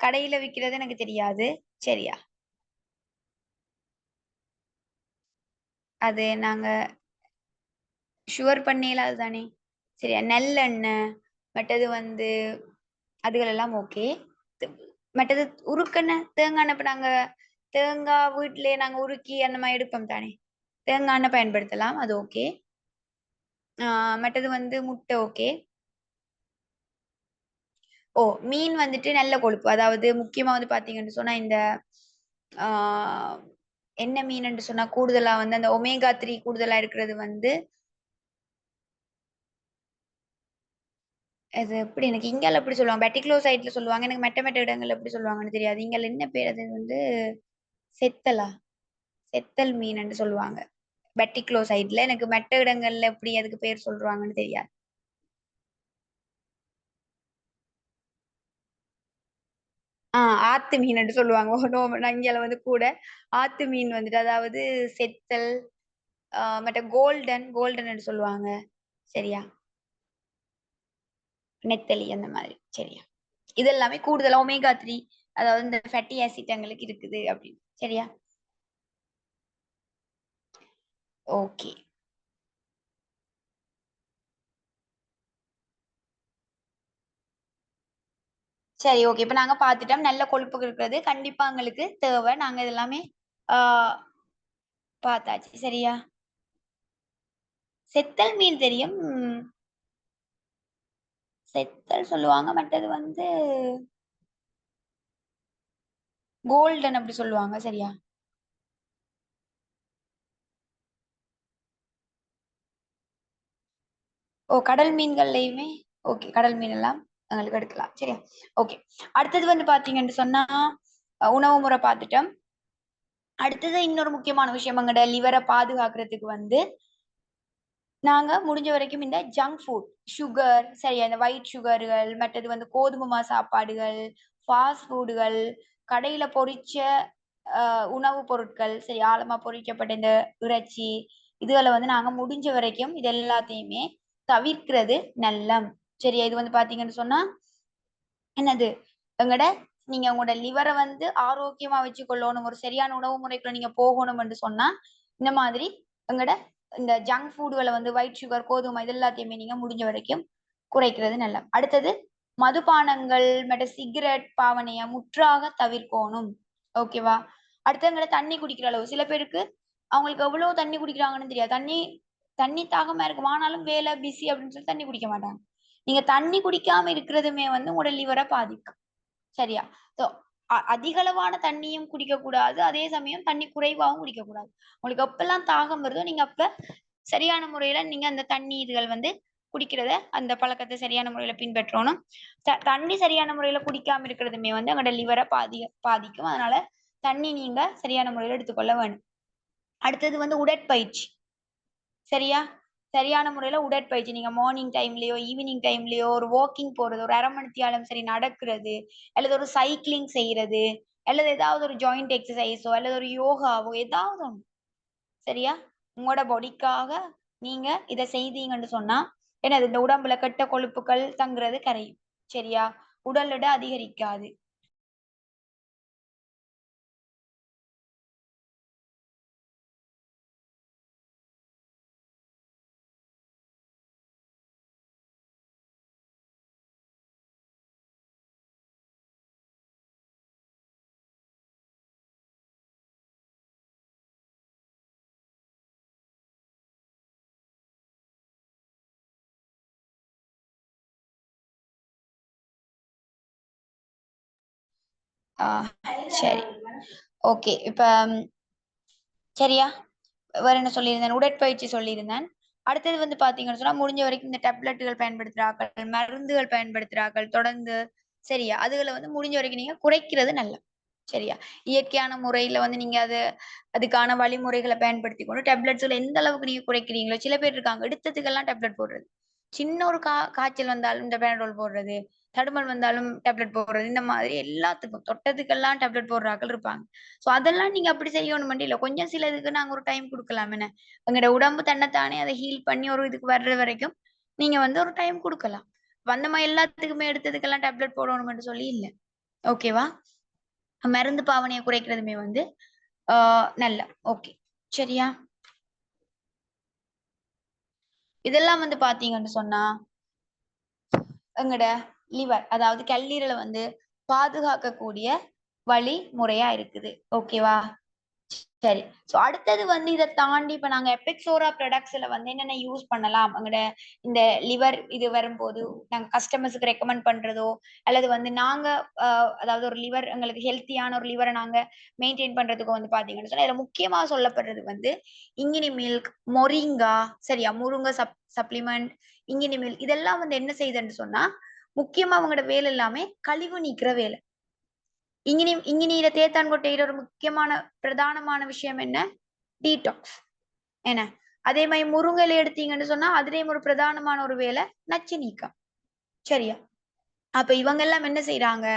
கடையில விக்கிறது எனக்கு தெரியாது. சரியா? அது நாங்க ஷுவர் பண்ணையில அதுதானே. சரியா? நல்லெண்ணெய், மற்றது வந்து அதுகள் எல்லாம் ஓகே. த் மற்றது உருக்கெண்ணெய், தேங்காய் எண்ணெய் இப்ப நாங்க தேங்கா வீட்லயே நாங்க உருக்கி அந்த மாரி எடுப்போம் தானே. தேங்காய் எண்ணெய் பயன்படுத்தலாம், அது ஓகே. மற்றது வந்து முட்டை ஓகே. ஓ, மீன் வந்துட்டு நல்ல கொழுப்பு. அதாவது முக்கியமா வந்து பாத்தீங்கன்னு சொன்னா இந்த ஆஹ் என்ன மீன் சொன்னா கூடுதலா வந்து அந்த ஒமேகா 3 கூடுதலா இருக்கிறது வந்து அது எப்படி எனக்கு இங்கால எப்படி சொல்லுவாங்க, பெட்டிக்லோ சைட்ல சொல்லுவாங்க, எனக்கு மெட்ட மெட்ட இடங்கள்ல எப்படி சொல்லுவாங்கன்னு தெரியாது. இங்கால என்ன பேர் அது வந்து செத்தலா, செத்தல் மீன் சொல்லுவாங்க பெட்டிக்லோ சைட்ல. எனக்கு மெட்ட இடங்கள்ல எப்படி அதுக்கு பேர் சொல்றாங்கன்னு தெரியாது. ஆத்து மீன் சொல்லுவாங்க. இங்கால வந்து கூட ஆத்து மீன் வந்துட்டு அதாவது செத்தல், மற்ற கோல்டன் கோல்டன் சொல்லுவாங்க. சரியா, நெத்தலி அந்த மாதிரி. சரியா, இது எல்லாமே கூடுதலா ஒமேகா 3, அதாவது இந்த ஃபேட்டி ஆசிட் எங்களுக்கு இருக்குது அப்படின்னு. சரியா, ஓகே. சரி, ஓகே. இப்ப நாங்க பாத்துட்டோம் நல்ல கொழுப்பு இருக்கிறது கண்டிப்பா எங்களுக்கு தேவை. நாங்க இது எல்லாமே ஆஹ் பார்த்தாச்சு. சரியா, செத்தல் மீன் தெரியும். செத்தல் சொல்லுவாங்க, மற்றது வந்து கோல்டன் அப்படி சொல்லுவாங்க. சரியா, ஓ கடல் மீன்கள்லயுமே ஓகே. கடல் மீன் எல்லாம் எங்களுக்கு எடுக்கலாம். சரியா, ஓகே. அடுத்தது வந்து பாத்தீங்கன்னு சொன்னா உணவு முறை பார்த்துட்டோம். அடுத்தது இன்னொரு முக்கியமான விஷயம், எங்கட லிவரை பாதுகாக்கிறதுக்கு வந்து நாங்க முடிஞ்ச வரைக்கும் இந்த ஜங்க் ஃபுட், சுகர், சரியா, இந்த ஒயிட் சுகர்கள், மற்றது வந்து கோதுமை மா சாப்பாடுகள், ஃபாஸ்ட் ஃபுட்டுகள், கடையில பொரிச்ச உணவுப் பொருட்கள், சரி, ஆழமா பொரிக்கப்பட்ட இந்த இறைச்சி, இதுகளை வந்து நாங்க முடிஞ்ச வரைக்கும் இது எல்லாத்தையுமே தவிர்க்கிறது நல்லம். சரியா, இது வந்து பாத்தீங்கன்னு சொன்னா என்னது எங்கட நீங்க உங்களோட லிவரை வந்து ஆரோக்கியமா வச்சுக்கொள்ளணும், ஒரு சரியான உணவு முறைக்குள்ள நீங்க போகணும்னு சொன்னா இந்த மாதிரி எங்கட இந்த ஜங்க் ஃபுட்களை வந்து ஒயிட் சுகர், கோதுமை, இது எல்லாத்தையுமே நீங்க முடிஞ்ச வரைக்கும் குறைக்கிறது நல்ல. அடுத்தது மதுபானங்கள் மற்ற சிகரெட் பாவனைய முற்றாக தவிர்க்கணும். ஓகேவா. அடுத்தவங்கள தண்ணி குடிக்கிற அளவு, சில பேருக்கு அவங்களுக்கு எவ்வளவு தண்ணி குடிக்கிறாங்கன்னு தெரியாது. தண்ணி தண்ணி தாகமா இருக்கும், ஆனாலும் வேலை பிஸி அப்படின்னு சொல்லி தண்ணி குடிக்க மாட்டாங்க. நீங்க தண்ணி குடிக்காம இருக்கிறதுமே வந்து உங்களோட லிவரை பாதிக்கும். சரியா, சோ அதிக அளவான தண்ணியும் குடிக்க கூடாது, அதே சமயம் தண்ணி குறைவாகவும் குடிக்க கூடாது. உங்களுக்கு எப்பெல்லாம் தாகம் வருதோ நீங்க அப்ப சரியான முறையில நீங்க அந்த தண்ணி இதுகள் வந்து குடிக்கிறத, அந்த பழக்கத்தை சரியான முறையில பின்பற்றணும். தண்ணி சரியான முறையில குடிக்காம இருக்கிறதுமே வந்து எங்களோட லிவரை பாதிக்கும். அதனால தண்ணி நீங்க சரியான முறையில எடுத்துக்கொள்ள வேணும். அடுத்தது வந்து உடற்பயிற்சி. சரியா, சரியான முறையில உடற்பயிற்சி நீங்க மார்னிங் டைம்லயோ ஈவினிங் டைம்லயோ ஒரு வாக்கிங் போறது, ஒரு அரை மணித்தியாலம் சரி நடக்கிறது, அல்லது ஒரு சைக்கிளிங் செய்யறது, அல்லது ஏதாவது ஒரு ஜாயிண்ட் எக்ஸசைஸோ அல்லது ஒரு யோகாவோ ஏதாவது ஒண்ணு. சரியா, உங்களோட பாடிக்காக நீங்க இதை செய்தீங்கன்னு சொன்னா என்னது இந்த உடம்புல கெட்ட கொழுப்புகள் தங்குறது கரையும். சரியா, உடல் எடை அதிகரிக்காது. ஆஹ் சரி, ஓகே. இப்ப சரியா, வேற என்ன சொல்லியிருந்தேன், உடற்பயிற்சி சொல்லியிருந்தேன். அடுத்தது வந்து பாத்தீங்கன்னு சொன்னா முடிஞ்ச வரைக்கும் இந்த டேப்லெட்டுகள் பயன்படுத்துறார்கள், மருந்துகள் பயன்படுத்துறார்கள் தொடர்ந்து. சரியா, அதுகளை வந்து முடிஞ்ச வரைக்கும் நீங்க குறைக்கிறது நல்லது. சரியா, இயற்கையான முறையில வந்து நீங்க அதுக்கான வழிமுறைகளை பயன்படுத்தி கொண்டு டேப்லெட்ஸ்ல எந்த அளவுக்கு நீங்க குறைக்கிறீங்களோ. சில பேர் இருக்காங்க எடுத்ததுக்கெல்லாம் டேப்லெட் போடுறது, சின்ன ஒரு காய்ச்சல் வந்தாலும் இந்த பேனடோல் போடுறது, தடுமல் வந்தாலும் டேப்லெட் போடுறது, இந்த மாதிரி எல்லாத்துக்கும் தொட்டதுக்கெல்லாம் டேப்லெட் போடுறாக்கள் இருப்பாங்க. சோ அதெல்லாம் நீங்க அப்படி செய்யணும் இல்ல, கொஞ்சம் சிலதுக்கு நாங்க ஒரு டைம் கொடுக்கலாம். என்ன, எங்களோட உடம்பு தன்னைத்தானே அதை ஹீல் பண்ணி ஒரு இதுக்கு வர்ற வரைக்கும் நீங்க வந்து ஒரு டைம் கொடுக்கலாம். அந்த மாதிரி எல்லாத்துக்குமே எடுத்ததுக்கெல்லாம் டேப்லெட் போடணும்னு சொல்லி இல்ல. ஓகேவா, மருந்து பாவனையை குறைக்கிறதுமே வந்து நல்ல. ஓகே, சரியா. இதெல்லாம் வந்து பாத்தீங்கன்னு சொன்னா எங்கட லிவர், அதாவது கல்லீரலை வந்து பாதுகாக்கக்கூடிய வழி முறையா இருக்குது. ஓகேவா, சரி. சோ அடுத்தது வந்து இத தாண்டி இப்ப நாங்க எபெக்ஸோரா ப்ராடக்ட்ஸ்ல வந்து என்னென்ன யூஸ் பண்ணலாம்? எங்கட இந்த லிவர் இது வரும்போது, நாங்க கஸ்டமர்ஸ்க்கு ரெக்கமெண்ட் பண்றதோ, அல்லது வந்து நாங்க அ அதாவது ஒரு லிவர் எங்களுக்கு ஹெல்த்தியான ஒரு லிவர நாங்க மெயின்டெயின் பண்றதுக்கு வந்து பார்த்தீங்கன்னு சொன்னா, இதுல முக்கியமா சொல்லப்படுறது வந்து இங்கினி மில்க், மொரிங்கா சரியா? முருங்க சப்ளிமெண்ட், இங்கினி மில்க் இதெல்லாம் வந்து என்ன செய்யுதுன்னு சொன்னா, முக்கியமா அவங்களோட வேலை எல்லாமே கழிவு நீக்குற வேலை. இங்கினீர தேத்தான் கொட்டையிற ஒரு முக்கியமான பிரதானமான விஷயம் என்ன? டீடாக்ஸ். என்ன? அதே மாரி முருங்கையில எடுத்தீங்கன்னு சொன்னா, அதிலேயும் ஒரு பிரதானமான ஒரு வேலை நச்சு நீக்கம். சரியா? அப்ப இவங்கெல்லாம் என்ன செய்றாங்க?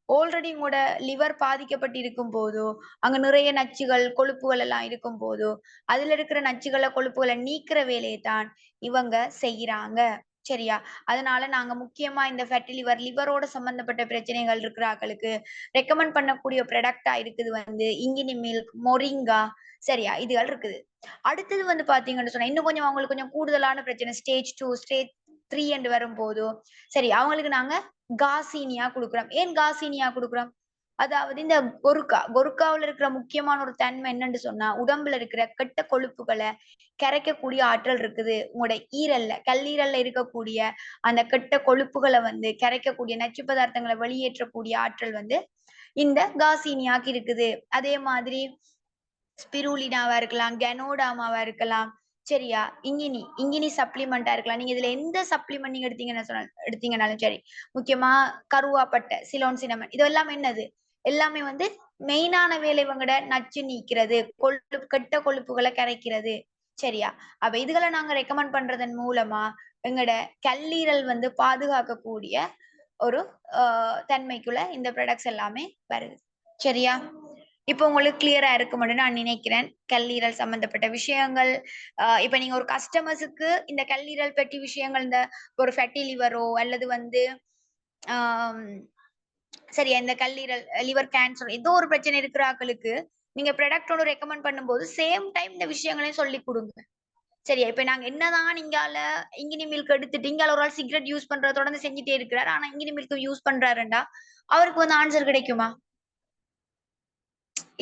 ஆல்ரெடி உங்களோட லிவர் பாதிக்கப்பட்டு இருக்கும்போதோ, அங்க நிறைய நச்சுகள், கொழுப்புகள் எல்லாம் இருக்கும்போதோ, அதுல இருக்கிற நச்சுகள, கொழுப்புகள நீக்கிற வேலைய தான் இவங்க செய்றாங்க. சரியா? அதனால நாங்க முக்கியமா இந்த ஃபேட்டி லிவர், லிவரோட சம்பந்தப்பட்ட பிரச்சனைகள் இருக்கிற ஆட்களுக்கு ரெக்கமெண்ட் பண்ணக்கூடிய ப்ராடக்ட்டா இருக்குது வந்து இங்கினி மில்க், மொரிங்கா சரியா? இதுகள் இருக்குது. அடுத்தது வந்து பார்த்தீங்கன்னு சொன்னா, இன்னும் கொஞ்சம் அவங்களுக்கு கொஞ்சம் கூடுதலான பிரச்சனை ஸ்டேஜ் 2, ஸ்டேஜ் 3 என்று வரும்போதோ, சரி அவங்களுக்கு நாங்க கார்சினியா குடுக்குறோம். ஏன் கார்சினியா குடுக்குறோம்? அதாவது இந்த கொருக்காவுல இருக்கிற முக்கியமான ஒரு தன்மை என்னன்னு சொன்னா, உடம்புல இருக்கிற கெட்ட கொழுப்புகள கரைக்கக்கூடிய ஆற்றல் இருக்குது. உங்களோட ஈரல்ல, கல்லீரல்ல இருக்கக்கூடிய அந்த கெட்ட கொழுப்புகள வந்து கரைக்கக்கூடிய நச்சு பதார்த்தங்கள வெளியேற்றக்கூடிய ஆற்றல் வந்து இந்த கார்சினியாக்கு இருக்குது. அதே மாதிரி ஸ்பிருலினாவா இருக்கலாம், கனோடாமாவா இருக்கலாம். சரியா? இங்கினி சப்ளிமெண்டா இருக்கலாம். நீங்க இதுல எந்த சப்ளிமெண்ட் நீங்க எடுத்தீங்கனாலும் சரி. முக்கியமா கருவாப்பட்டை, சிலோன் சினமன் இதெல்லாம் என்னது? எல்லாமே வந்து மெயினான வேலை இவங்கட நச்சு நீக்கிறது. கெட்ட கொழுப்புகள கரைக்கிறது. சரியா? அப்ப இதுகள நாங்க ரெக்கமெண்ட் பண்றதன் மூலமா, எங்கட கல்லீரல் வந்து பாதுகாக்கக்கூடிய ஒரு அ தன்மைக்குள்ள இந்த ப்ராடக்ட்ஸ் எல்லாமே வருது. சரியா? இப்போ உங்களுக்கு கிளியரா இருக்கும்னு நான் நினைக்கிறேன். கல்லீரல் சம்பந்தப்பட்ட விஷயங்கள், இப்ப நீங்க ஒரு கஸ்டமர்ஸுக்கு இந்த கல்லீரல் பற்றி விஷயங்கள் இந்த ஒரு ஃபேட்டி லிவரோ அல்லது வந்து ஆம் சரியா இந்த கல்லீரல், லிவர் கேன்சர் ஏதோ ஒரு பிரச்சனை இருக்கிற ஆட்களுக்கு, நீங்க ப்ராடக்ட் ஒண்ணு ரெக்கமெண்ட் பண்ணும்போது, சேம் டைம் இந்த விஷயங்களையும் சொல்லிக் குடுங்க. சரியா? இப்ப நாங்க என்னதான் இங்கால இங்கினி மில்க் எடுத்துட்டு, இங்கால ஒரு ஆள் சிகரெட் யூஸ் பண்றத தொடர்ந்து செஞ்சுட்டே இருக்கிறார். ஆனா இங்கினி மில்க் யூஸ் பண்றாருண்டா, அவருக்கு வந்து ஆன்ஸர் கிடைக்குமா?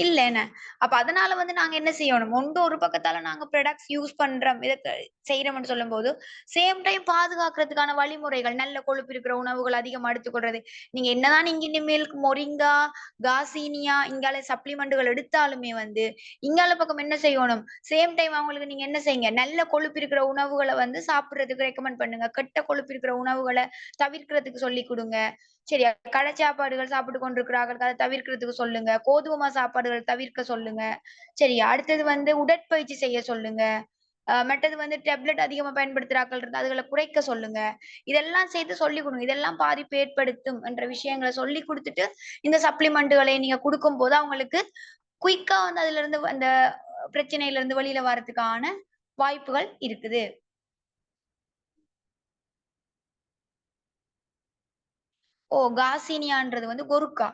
இல்ல என்ன. அப்ப அதனால வந்து நாங்க என்ன செய்யணும், ஒன்று ஒரு பக்கத்தால நாங்க ப்ராடக்ட்ஸ் யூஸ் பண்றோம், செய்றோம்ன்னு சொல்லும்போது, சேம் டைம் பாதுகாக்கிறதுக்கான வழிமுறைகள், நல்ல கொழுப்பு இருக்கிற உணவுகள் அதிகமா எடுத்துக்கொள்றது. நீங்க என்னதான் நீங்க இனிமேல் மொரிங்கா, கார்சினியா, இங்கால சப்ளிமெண்டுகள் எடுத்தாலுமே வந்து, இங்கால பக்கம் என்ன செய்யணும், சேம் டைம் அவங்களுக்கு நீங்க என்ன செய்யுங்க, நல்ல கொழுப்பு இருக்கிற உணவுகள வந்து சாப்பிடுறதுக்கு ரெக்கமெண்ட் பண்ணுங்க. கெட்ட கொழுப்பு இருக்கிற உணவுகள தவிர்க்கிறதுக்கு சொல்லிக் குடுங்க. சரியா? கடை சாப்பாடுகள் சாப்பிட்டு கொண்டிருக்கிறார்கள். அத தவிர்க்கிறதுக்கு சொல்லுங்க. கோதுமை சாப்பாடுகள் தவிர்க்க சொல்லுங்க. சரியா? அடுத்தது வந்து உடற்பயிற்சி செய்ய சொல்லுங்க. மற்றது வந்து டேப்லெட் அதிகமா பயன்படுத்துற ஆட்கள் இருந்தா, அதுகள குறைக்க சொல்லுங்க. இதெல்லாம் சேர்த்து சொல்லிக் குடுங்க. இதெல்லாம் பாதிப்பு ஏற்படுத்தும் என்ற விஷயங்கள சொல்லிக் குடுத்துட்டு, இந்த சப்ளிமெண்ட்களை நீங்க குடுக்கும்போது, அவங்களுக்கு குயிக்கா வந்து அதிலிருந்து அந்த பிரச்சனையிலிருந்து வெளியில வரதுக்கான வாய்ப்புகள் இருக்குது. ஓ! கார்சினியான்றது வந்து கொருக்கா.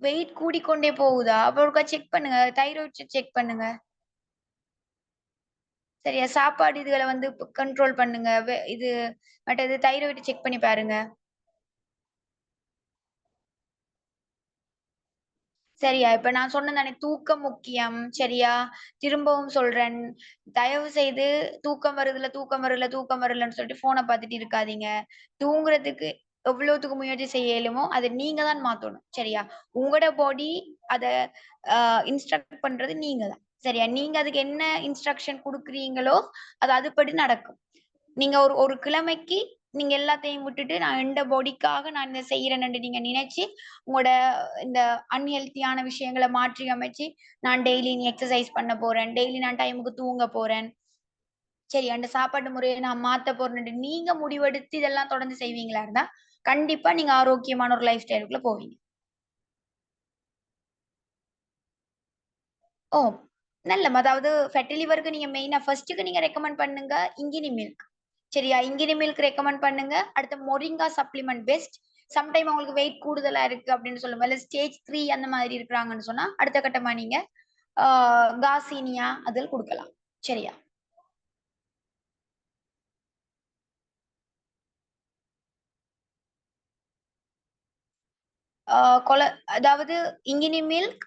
வெயிட் கூடிக்கொண்டே போகுதா? அப்ப ஒருக்கா செக் பண்ணுங்க. தைராய்ட் செக் பண்ணுங்க. சரியா? சாப்பாடு இதுகள வந்து கண்ட்ரோல் பண்ணுங்க. இது மற்றது தைராய்டு செக் பண்ணி பாருங்க. சரியா? இப்ப நான் சொன்னேன் தானே தூக்கம் முக்கியம். சரியா? திரும்பவும் சொல்றேன். தயவு செய்து தூக்கம் வரல, தூக்கம் வரலன்னு சொல்லிட்டு ஃபோன பார்த்துட்டு இருக்காதீங்க. தூங்குறதுக்கு எவ்வளவுத்துக்கு முயற்சி செய்ய இயலுமோ, அத நீங்க தான் மாத்தணும். சரியா? உங்களோட பாடி அத இன்ஸ்ட்ரக்ட் பண்றது நீங்க தான். சரியா? நீங்க அதுக்கு என்ன இன்ஸ்ட்ரக்ஷன் குடுக்குறீங்களோ, அது அதுபடி நடக்கும். நீங்க ஒரு ஒரு கிழமைக்கு நீங்க எல்லாத்தையும் விட்டுட்டு, நான் எந்த பாடிக்காக நான் இத செய்றேன்னு நீங்க நினைச்சு, உங்களோட இந்த அன்ஹெல்த்தியான விஷயங்கள மாற்றி அமைச்சு, நான் டெய்லி நீ எக்சர்சைஸ் பண்ண போறேன். டெய்லி நான் டைமுக்கு தூங்க போறேன். சரி அந்த சாப்பாட்டு முறைய நான் மாத்த போறேன்னுட்டு நீங்க முடிவெடுத்து இதெல்லாம் தொடர்ந்து செய்வீங்களா இருந்தா, கண்டிப்பா நீங்க ஆரோக்கியமான ஒரு லைஃப் ஸ்டைலுக்குள்ள போவீங்க. ஓ! அதாவது ஃபேட்டி லிவருக்கு நீங்க மெயினா ஃபர்ஸ்ட்டுக்கு நீங்க ரெக்கமெண்ட் பண்ணுங்க இங்கினி மில்க். சரியா? இங்கினி மில்க் ரெக்கமெண்ட் பண்ணுங்க. அடுத்து மொரிங்கா சப்ளிமெண்ட் பெஸ்ட். சம்டைம் அவங்களுக்கு வெயிட் கூடுதலா இருக்கு அப்படின்னு சொல்லும்போது, இல்ல ஸ்டேஜ் 3 அந்த மாதிரி இருக்கிறாங்கன்னு சொன்னா, அடுத்த கட்டமா நீங்க ஆ கார்சினியா அதில் குடுக்கலாம். சரியா? அதாவது இங்கினி மில்க்,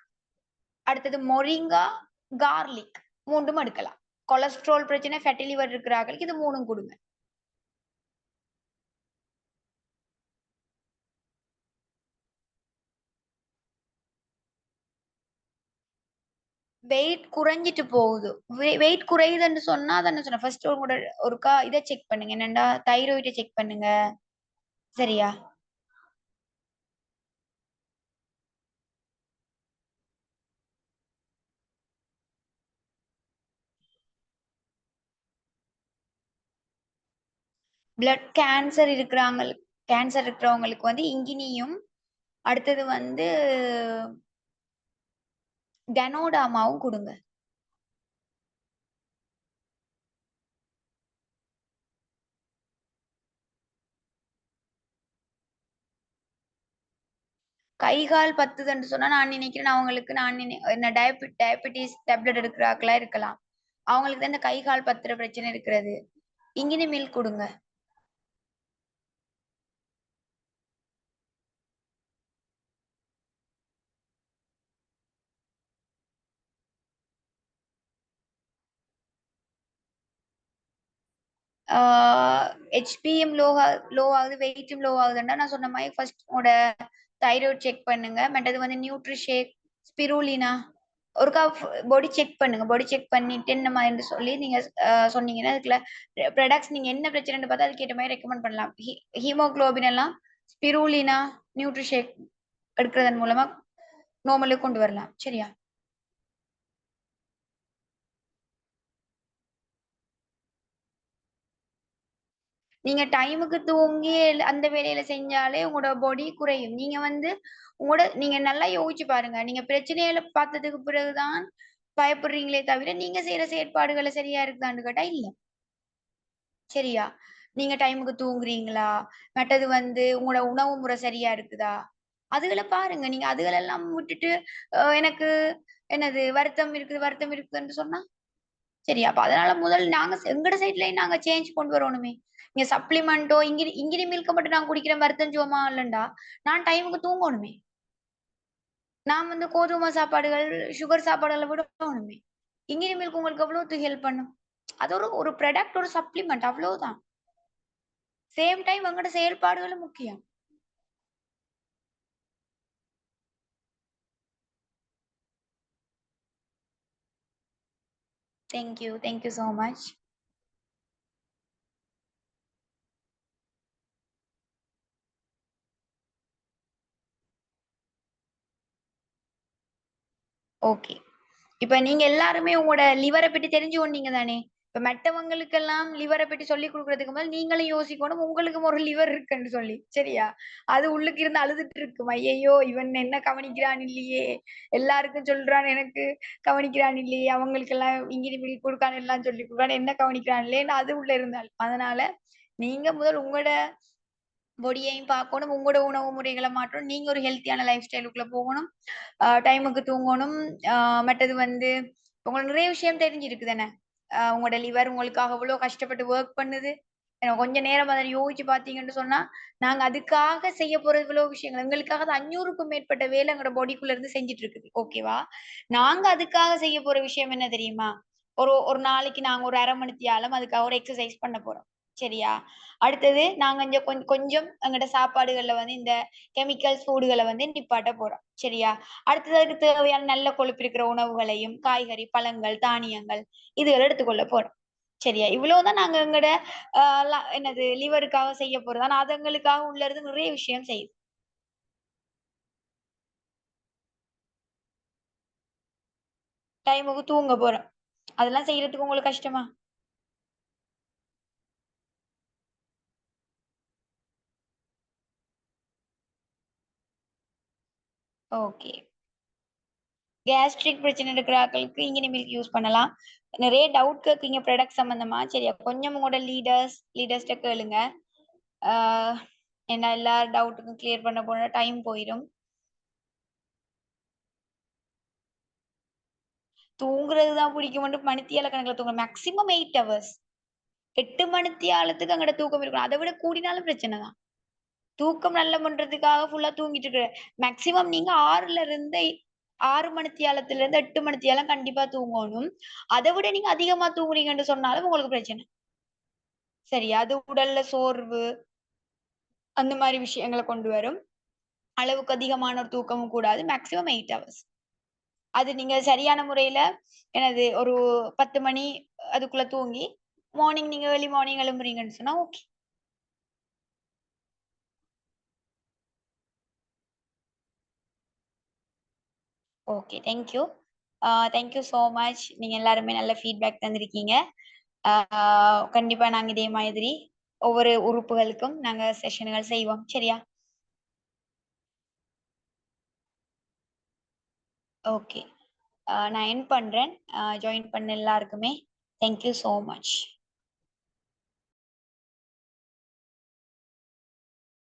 அடுத்தது மொரிங்கா, கார்லிக் மூன்றும் எடுக்கலாம். கொலஸ்ட்ரால் பிரச்சனை, ஃபேட்டி லிவர் இருக்கிறார்களுக்கு இது மூணும் கொடுங்க. வெயிட் குறைஞ்சிட்டு போகுது. வெயிட் குறையுதுன்னு சொன்னா அதான் சொன்னேன். ஃபர்ஸ்ட் உங்களோட ஒருக்கா இதை செக் பண்ணுங்க. என்னண்டா தைராய்டை செக் பண்ணுங்க. சரியா? பிளட் கேன்சர் இருக்கிறவங்களுக்கு வந்து இங்கினியும், அடுத்தது வந்து டனோடாமாவும் கொடுங்க. கை கால் பத்துதுன்னு சொன்னா நான் நினைக்கிறேன் அவங்களுக்கு என்ன டயபிட்டிஸ் டேப்லெட் எடுக்கிறாங்களா இருக்கலாம். அவங்களுக்கு தான் இந்த கை கால் பத்துற பிரச்சனை இருக்கிறது. இங்கினி மில்க் கொடுங்க. ஹெச்பிஎம் லோ ஆகுது, வெயிட்டும் லோ ஆகுதுன்னா நான் சொன்ன மாதிரி ஃபர்ஸ்ட் உங்களோட தைராய்டு செக் பண்ணுங்க. மற்றது வந்து நியூட்ரிஷேக், ஸ்பிருலினா ஒருக்கா பாடி செக் பண்ணுங்க. பாடி செக் பண்ணிட்டு என்ன மாதிரி சொல்லி நீங்க சொன்னீங்கன்னா அதுக்குள்ள ப்ராடக்ட்ஸ் நீங்க என்ன பிரச்சனைன்னு பார்த்தா அதுக்கேற்ற மாதிரி ரெக்கமெண்ட் பண்ணலாம். ஹீமோகுளோபின் எல்லாம் ஸ்பிருலினா, நியூட்ரிஷேக் எடுக்கிறதன் மூலமா நார்மலுக்கு கொண்டு வரலாம். சரியா? நீங்க டைமுக்கு தூங்கி அந்த வேலையில செஞ்சாலே உங்களோட பாடி குறையும். நீங்க நல்லா யோசிச்சு பாருங்க. நீங்க பிரச்சனைகளை பார்த்ததுக்கு பிறகுதான் பயப்படுறீங்களே தவிர நீங்க செய்யற செயற்பாடுகளை சரியா இருக்குதான்னு கேட்டா இல்ல. சரியா? நீங்க டைமுக்கு தூங்குறீங்களா? மற்றது வந்து உங்களோட உணவு முறை சரியா இருக்குதா? அதுகள பாருங்க. நீங்க அதுகளெல்லாம் விட்டுட்டு எனக்கு என்னது வருத்தம் இருக்குதுன்னு சொன்னா சரியா? அப்ப அதனால முதல் நாங்க எங்கட சைட்லயும் நாங்க சேஞ்ச் கொண்டு வரணுமே. நீங்க சப்ளிமெண்டோ இங்கிரி மில்க்க மட்டும் நான் குடிக்கிறேன் வருத்தம் சுகமா இல்லண்டா, நான் டைமுக்கு தூங்கணுமே. நான் வந்து கோதுமை சாப்பாடுகள், சுகர் சாப்பாடுகள விடணுமே. இங்கிரி மில்க் உங்களுக்கு எவ்வளவு ஹெல்ப் பண்ணும்? அது ஒரு ஒரு ப்ராடக்ட், ஒரு சப்ளிமெண்ட் அவ்வளவுதான். சேம் டைம் எங்கட செயல்பாடுகளும் முக்கியம். Thank you. Thank you so much. Okay. இப்ப நீங்க எல்லாருமே உங்களோட லிவர பத்தி தெரிஞ்சு கொண்டீங்க தானே? இப்ப மற்றவங்களுக்கெல்லாம் லிவர பத்தி சொல்லிக் குடுக்குறதுக்கு முதல் நீங்களும் யோசிக்கணும். உங்களுக்கும் ஒரு லிவர் இருக்குன்னு சொல்லி. சரியா? அது உள்ளுக்கு இருந்து அழுதுட்டு இருக்கும். ஐயையோ! இவன் என்ன கவனிக்கிறான் இல்லையே! எல்லாருக்கும் சொல்றான் எனக்கு கவனிக்கிறான் இல்லையே! அவங்களுக்கெல்லாம் இங்கிலி பிலி குடுக்கான்னு எல்லாம் சொல்லிக் குடுக்குறான். என்ன கவனிக்கிறான் இல்லையேன்னு அது உள்ள இருந்தாள். அதனால நீங்க முதல் உங்களோட பாடியையும் பார்க்கணும். உங்களோட உணவு முறைகள மாற்றணும். நீங்க ஒரு ஹெல்த்தியான லைஃப் ஸ்டைலுக்குள்ள போகணும். டைமுக்கு தூங்கணும். அ மற்றது வந்து உங்களுக்கு நிறைய விஷயம் தெரிஞ்சிருக்கு தானே. உங்களோட லிவர் உங்களுக்காக எவ்வளோ கஷ்டப்பட்டு வொர்க் பண்ணுது. கொஞ்ச நேரம் அத யோசிச்சு பார்த்தீங்கன்னு சொன்னா, நாங்க அதுக்காக செய்ய போற இவ்வளோ விஷயங்கள். எங்களுக்காக அது 500க்கும் மேற்பட்ட வேலை எங்களோட பாடிக்குள்ள இருந்து செஞ்சுட்டு இருக்குது. ஓகேவா? நாங்க அதுக்காக செய்ய போற விஷயம் என்ன தெரியுமா? ஒரு ஒரு நாளைக்கு நாங்க ஒரு 1/2 மணி தியாலம் அதுக்காக ஒரு எக்சர்சைஸ் பண்ண போறோம். சரியா? அடுத்தது நாங்க இங்க கொஞ்சம் எங்கட சாப்பாடுகள்ல வந்து இந்த கெமிக்கல்ஸ் ஃபுட்கள வந்து நிப்பாட்ட போறோம். சரியா? அடுத்தது அதுக்கு தேவையான நல்ல கொழுப்பு இருக்கிற உணவுகளையும், காய்கறி, பழங்கள், தானியங்கள் இதுகள எடுத்துக்கொள்ள போறோம். சரியா? இவ்வளவுதான் நாங்க எங்கட அ என்னது லிவருக்காக செய்ய போறது. ஆனா அது எங்களுக்காக உள்ள இருந்து நிறைய விஷயம் செய்யுது. டைமுக்கு தூங்க போறோம். அதெல்லாம் செய்யறதுக்கு உங்களுக்கு கஷ்டமா? ஓகே. கேஸ்ட்ரிக் பிரச்சனை இருக்கிற ஆட்களுக்கு இங்கினி மில்க் யூஸ் பண்ணலாம். நிறைய டவுட் கேட்கீங்க ப்ராடக்ட் சம்பந்தமா. சரியா? கொஞ்சம் உங்களோட லீடர்ஸ்ட்ட கேளுங்க. ஆ ஏன்னா எல்லா டவுட்டுக்கும் கிளியர் பண்ண போனா டைம் போயிரும். தூங்குறது தான் பிடிக்கும்ன்ட்டு மணித்தியால கணக்குல தூங்கணும். Maximum 8 hours. 8 மணித்தியாலத்துக்கு அங்கட தூக்கம் இருக்கணும். அத விட கூடினாலும் பிரச்சனை தான். தூக்கம் நல்ல பண்றதுக்காக ஃபுல்லா தூங்கிட்டு இருக்கிறேன். மேக்ஸிமம் நீங்க 6ல இருந்து 6 மணித்தியாலத்துல இருந்து 8 மணித்தியாலம் கண்டிப்பா தூங்கணும். அத விட நீங்க அதிகமா தூங்குறீங்கன்னு சொன்னாலும் உங்களுக்கு பிரச்சனை. சரியா? அது உடல்ல சோர்வு, அந்த மாரி விஷயங்கள கொண்டு வரும். அளவுக்கு அதிகமான ஒரு தூக்கமும் கூடாது. Maximum 8 hours. அது நீங்க சரியான முறையில என்னது ஒரு 10 மணி அதுக்குள்ள தூங்கி, மார்னிங் நீங்க ஏர்லி மார்னிங் எழும்புறீங்கன்னு சொன்னா okay. Okay. Thank you. Thank you so much. நீங்க எல்லாருமே நல்ல ஃபீட்பேக் தந்திருக்கீங்க. ஆ கண்டிப்பா நாங்க இதே மாதிரி ஒவ்வொரு உறுப்புகளுக்கும் நாங்க செஷன்கள் செய்வோம். சரியா? ஓகே. நான் எண்ட் பண்றேன். ஜாயின் பண்ண எல்லாருக்குமே தேங்க் யூ சோ மச்.